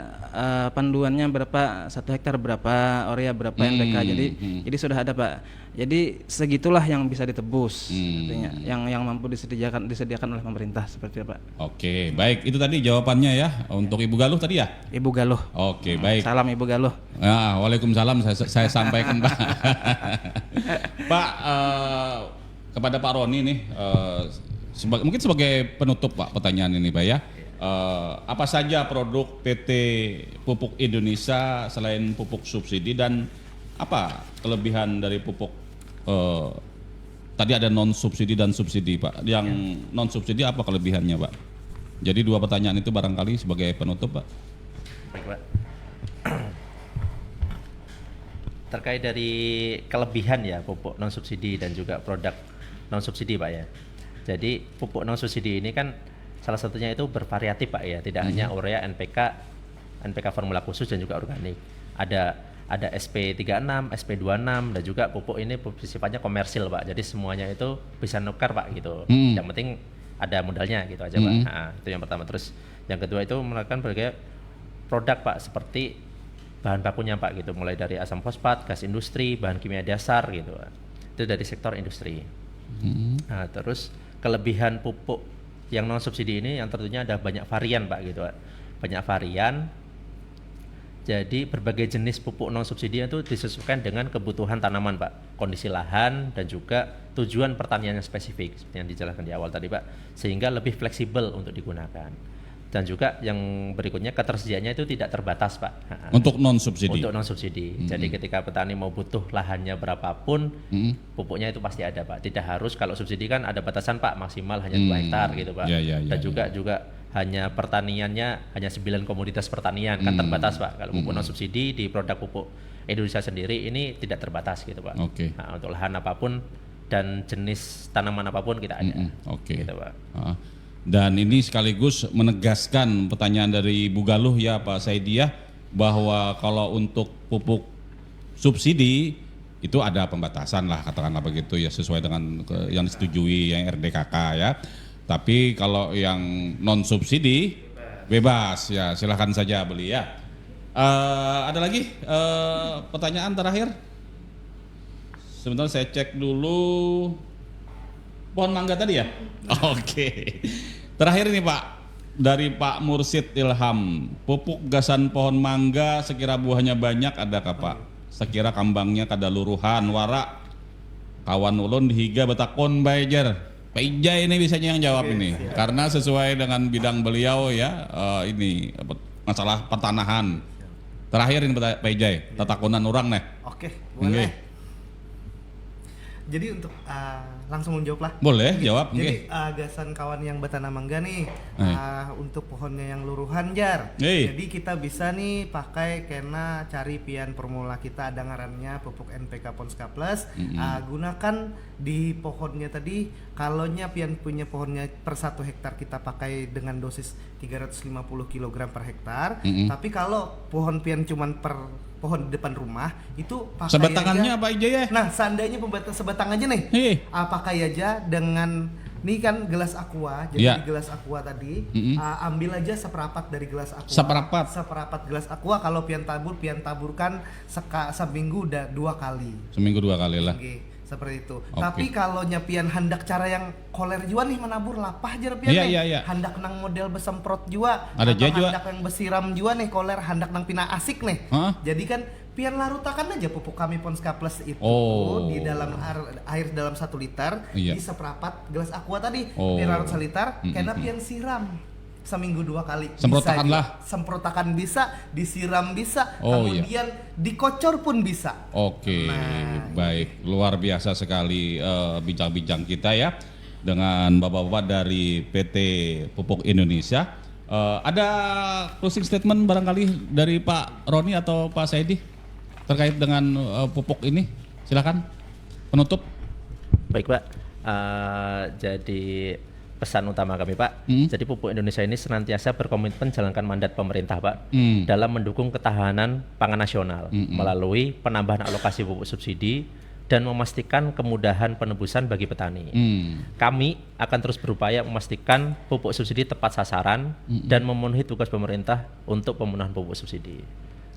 Speaker 4: panduannya berapa 1 hektar berapa urea berapa NPK. Jadi sudah ada, Pak. Jadi segitulah yang bisa ditebus artinya yang mampu disediakan oleh pemerintah seperti itu, Pak.
Speaker 1: Oke, baik. Itu tadi jawabannya ya untuk Ibu Galuh tadi ya?
Speaker 4: Ibu Galuh.
Speaker 1: Oke, baik.
Speaker 4: Salam Ibu Galuh.
Speaker 1: Ya, waalaikumsalam saya sampaikan, Pak. Pak, kepada Pak Roni nih, mungkin sebagai penutup, Pak, pertanyaan ini, Pak ya. Apa saja produk PT Pupuk Indonesia selain pupuk subsidi, dan apa kelebihan dari pupuk tadi ada non subsidi dan subsidi, Pak? Yang non subsidi apa kelebihannya, Pak? Jadi 2 pertanyaan itu barangkali sebagai penutup, Pak.
Speaker 3: Baik, Pak. Terkait dari kelebihan ya pupuk non subsidi dan juga produk non subsidi, Pak ya. Jadi pupuk non subsidi ini kan salah satunya itu bervariatif, Pak ya, tidak hanya urea, NPK formula khusus dan juga organik. Ada SP36, SP26 dan juga pupuk ini sifatnya komersil, Pak. Jadi semuanya itu bisa nukar, Pak, gitu. Yang penting ada modalnya gitu aja, Pak. Nah, itu yang pertama. Terus yang kedua itu melakukan berbagai produk, Pak, seperti bahan bakunya, Pak, gitu. Mulai dari asam fosfat, gas industri, bahan kimia dasar gitu, Pak. Itu dari sektor industri. Nah, terus kelebihan pupuk yang non subsidi ini yang tentunya ada banyak varian, Pak, gitu, Pak. Banyak varian. Jadi berbagai jenis pupuk non subsidi itu disesuaikan dengan kebutuhan tanaman, Pak, kondisi lahan dan juga tujuan pertanian yang spesifik seperti yang dijelaskan di awal tadi, Pak, sehingga lebih fleksibel untuk digunakan. Dan juga yang berikutnya ketersediaannya itu tidak terbatas, Pak.
Speaker 1: Untuk non subsidi.
Speaker 3: Untuk non subsidi. Jadi ketika petani mau butuh lahannya berapapun, pupuknya itu pasti ada, Pak. Tidak harus, kalau subsidi kan ada batasan, Pak, maksimal hanya 2 hektar gitu, Pak. Dan juga hanya pertaniannya hanya 9 komoditas pertanian, kan terbatas, Pak. Kalau pupuk non subsidi di produk pupuk Indonesia sendiri ini tidak terbatas gitu, Pak. Nah, untuk lahan apapun dan jenis tanaman apapun kita ada. Gitu, Pak.
Speaker 1: Dan ini sekaligus menegaskan pertanyaan dari Ibu Galuh ya, Pak Saidi ya, bahwa kalau untuk pupuk subsidi itu ada pembatasan lah, katakanlah begitu ya, sesuai dengan yang disetujui yang RDKK ya. Tapi kalau yang non subsidi bebas ya, silahkan saja beli ya. Ada lagi pertanyaan terakhir? Sebentar saya cek dulu. Pohon mangga tadi ya? Oke. Terakhir ini, Pak, dari Pak Mursid Ilham, pupuk gasan pohon mangga sekira buahnya banyak adakah, Pak? Sekira kambangnya kada luruhan, warak kawan ulun dihiga betakon bajer. Pak Ijai ini biasanya yang jawab ini, karena sesuai dengan bidang beliau ya, ini masalah pertanahan. Terakhir ini Pak Ijai, tatakonan orang nih.
Speaker 2: Oke, boleh. Jadi untuk langsung menjawab lah.
Speaker 1: Boleh jawab.
Speaker 2: Jadi gasan kawan yang bertanam mangga nih, untuk pohonnya yang luruhan, Jar. Jadi kita bisa nih pakai karena cari pian formula kita ada ngarannya pupuk NPK Ponska Plus. Gunakan di pohonnya tadi, kalonya pian punya pohonnya per 1 hektar kita pakai dengan dosis 350 kg per hektar. Tapi kalau pohon pian cuman per pohon di depan rumah itu pakai
Speaker 1: sebatangannya
Speaker 2: aja,
Speaker 1: apa aja ya?
Speaker 2: Nah, seandainya sebatang aja nih, pakai aja dengan nih kan gelas aqua, jadi di gelas aqua tadi ambil aja seperapat dari gelas aqua. Seperapat gelas aqua, kalau pian taburkan seminggu udah 2 kali.
Speaker 1: Seminggu 2 kali lah.
Speaker 2: Seperti itu. Tapi kalau nyapian hendak cara yang koler jua nih menabur lapah aja pian nih. Hendak nang model besemprot jua.
Speaker 1: Ada jua.
Speaker 2: Hendak yang besiram jua nih koler, hendak nang pina asik nih. Jadi kan pian larutakan aja pupuk kami Ponska Plus itu di dalam air dalam 1 liter di seperapat gelas aqua tadi. Pian larut 1 liter, karena pian siram. seminggu 2 kali.
Speaker 1: Semprotakan
Speaker 2: Bisa
Speaker 1: lah.
Speaker 2: juga. Semprotakan bisa, disiram bisa,
Speaker 1: Oh,
Speaker 2: kemudian dikocor pun bisa.
Speaker 1: Oke, baik, luar biasa sekali bincang-bincang kita ya dengan bapak-bapak dari PT Pupuk Indonesia. Ada closing statement barangkali dari Pak Roni atau Pak Saidi terkait dengan pupuk ini, silakan penutup.
Speaker 3: Baik Pak, jadi pesan utama kami Pak, jadi Pupuk Indonesia ini senantiasa berkomitmen jalankan mandat pemerintah Pak dalam mendukung ketahanan pangan nasional melalui penambahan alokasi pupuk subsidi dan memastikan kemudahan penebusan bagi petani. Kami akan terus berupaya memastikan pupuk subsidi tepat sasaran dan memenuhi tugas pemerintah untuk pemenuhan pupuk subsidi.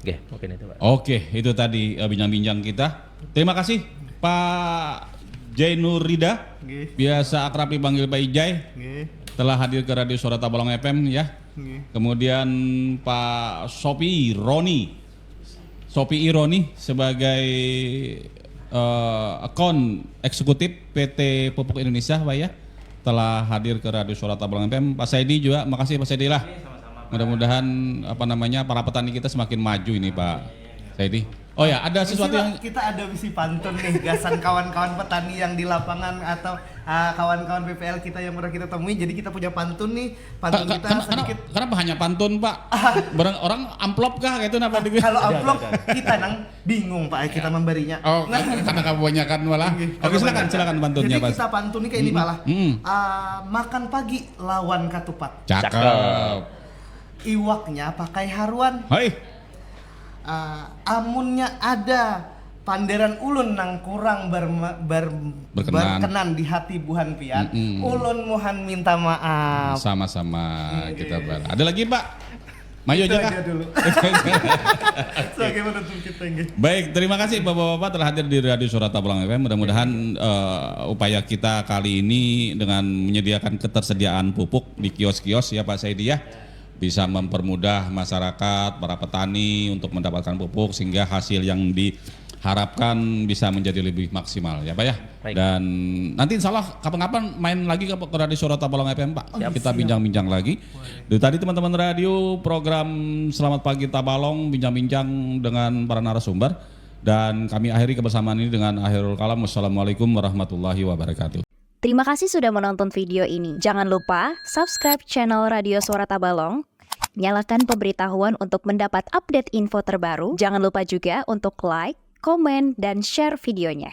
Speaker 3: Oke, mungkin itu Pak.
Speaker 1: Oke, itu tadi bincang-bincang kita. Terima kasih Pak Jainur Rida, biasa akrab dipanggil Pak Ijai, telah hadir ke Radio Suara Tabalong FM ya. Kemudian Pak Sopi Ironi sebagai akun eksekutif PT Pupuk Indonesia Pak ya, telah hadir ke Radio Suara Tabalong FM. Pak Saidi juga, makasih Pak Saidi lah. Mudah-mudahan para petani kita semakin maju ini Pak Saidi. Oh ya, ada sesuatu yang
Speaker 2: kita ada misi pantun nih, gasan kawan-kawan petani yang di lapangan atau kawan-kawan PPL kita yang pernah kita temui. Jadi kita punya pantun nih, pantun kita sedikit.
Speaker 1: Kenapa hanya pantun Pak? Orang amplop kah gitu napa?
Speaker 2: Kalau amplop kita nang bingung Pak kita memberinya.
Speaker 1: Oh, karena kebanyakan malah. Oke, silakan pantunnya Pak.
Speaker 2: Jadi kita pantun nih kayak ini Pak lah. Makan pagi lawan katupat.
Speaker 1: Cakep.
Speaker 2: Iwaknya pakai haruan.
Speaker 1: Hai.
Speaker 2: Amunnya ada panderan ulun nang kurang berkenan di hati buhan pian. Ulun muhan minta maaf.
Speaker 1: Sama-sama kita Ada lagi Pak? Mayo aja kah?
Speaker 2: dulu. Sebagai penutup kita nggih.
Speaker 1: Baik, terima kasih Bapak-bapak telah hadir di Radio Suara Tabalong FM. Mudah-mudahan upaya kita kali ini dengan menyediakan ketersediaan pupuk di kios-kios ya Pak Saidi ya, bisa mempermudah masyarakat, para petani untuk mendapatkan pupuk sehingga hasil yang diharapkan bisa menjadi lebih maksimal ya Pak ya.
Speaker 3: Baik.
Speaker 1: Dan nanti insya Allah kapan-kapan main lagi ke Radio Suara Tabalong FM Pak. Kita bincang-bincang lagi. Dari tadi teman-teman radio program Selamat Pagi Tabalong bincang-bincang dengan para narasumber. Dan kami akhiri kebersamaan ini dengan akhirul kalam. Wassalamualaikum warahmatullahi wabarakatuh.
Speaker 5: Terima kasih sudah menonton video ini. Jangan lupa subscribe channel Radio Suara Tabalong, nyalakan pemberitahuan untuk mendapat update info terbaru. Jangan lupa juga untuk like, komen, dan share videonya.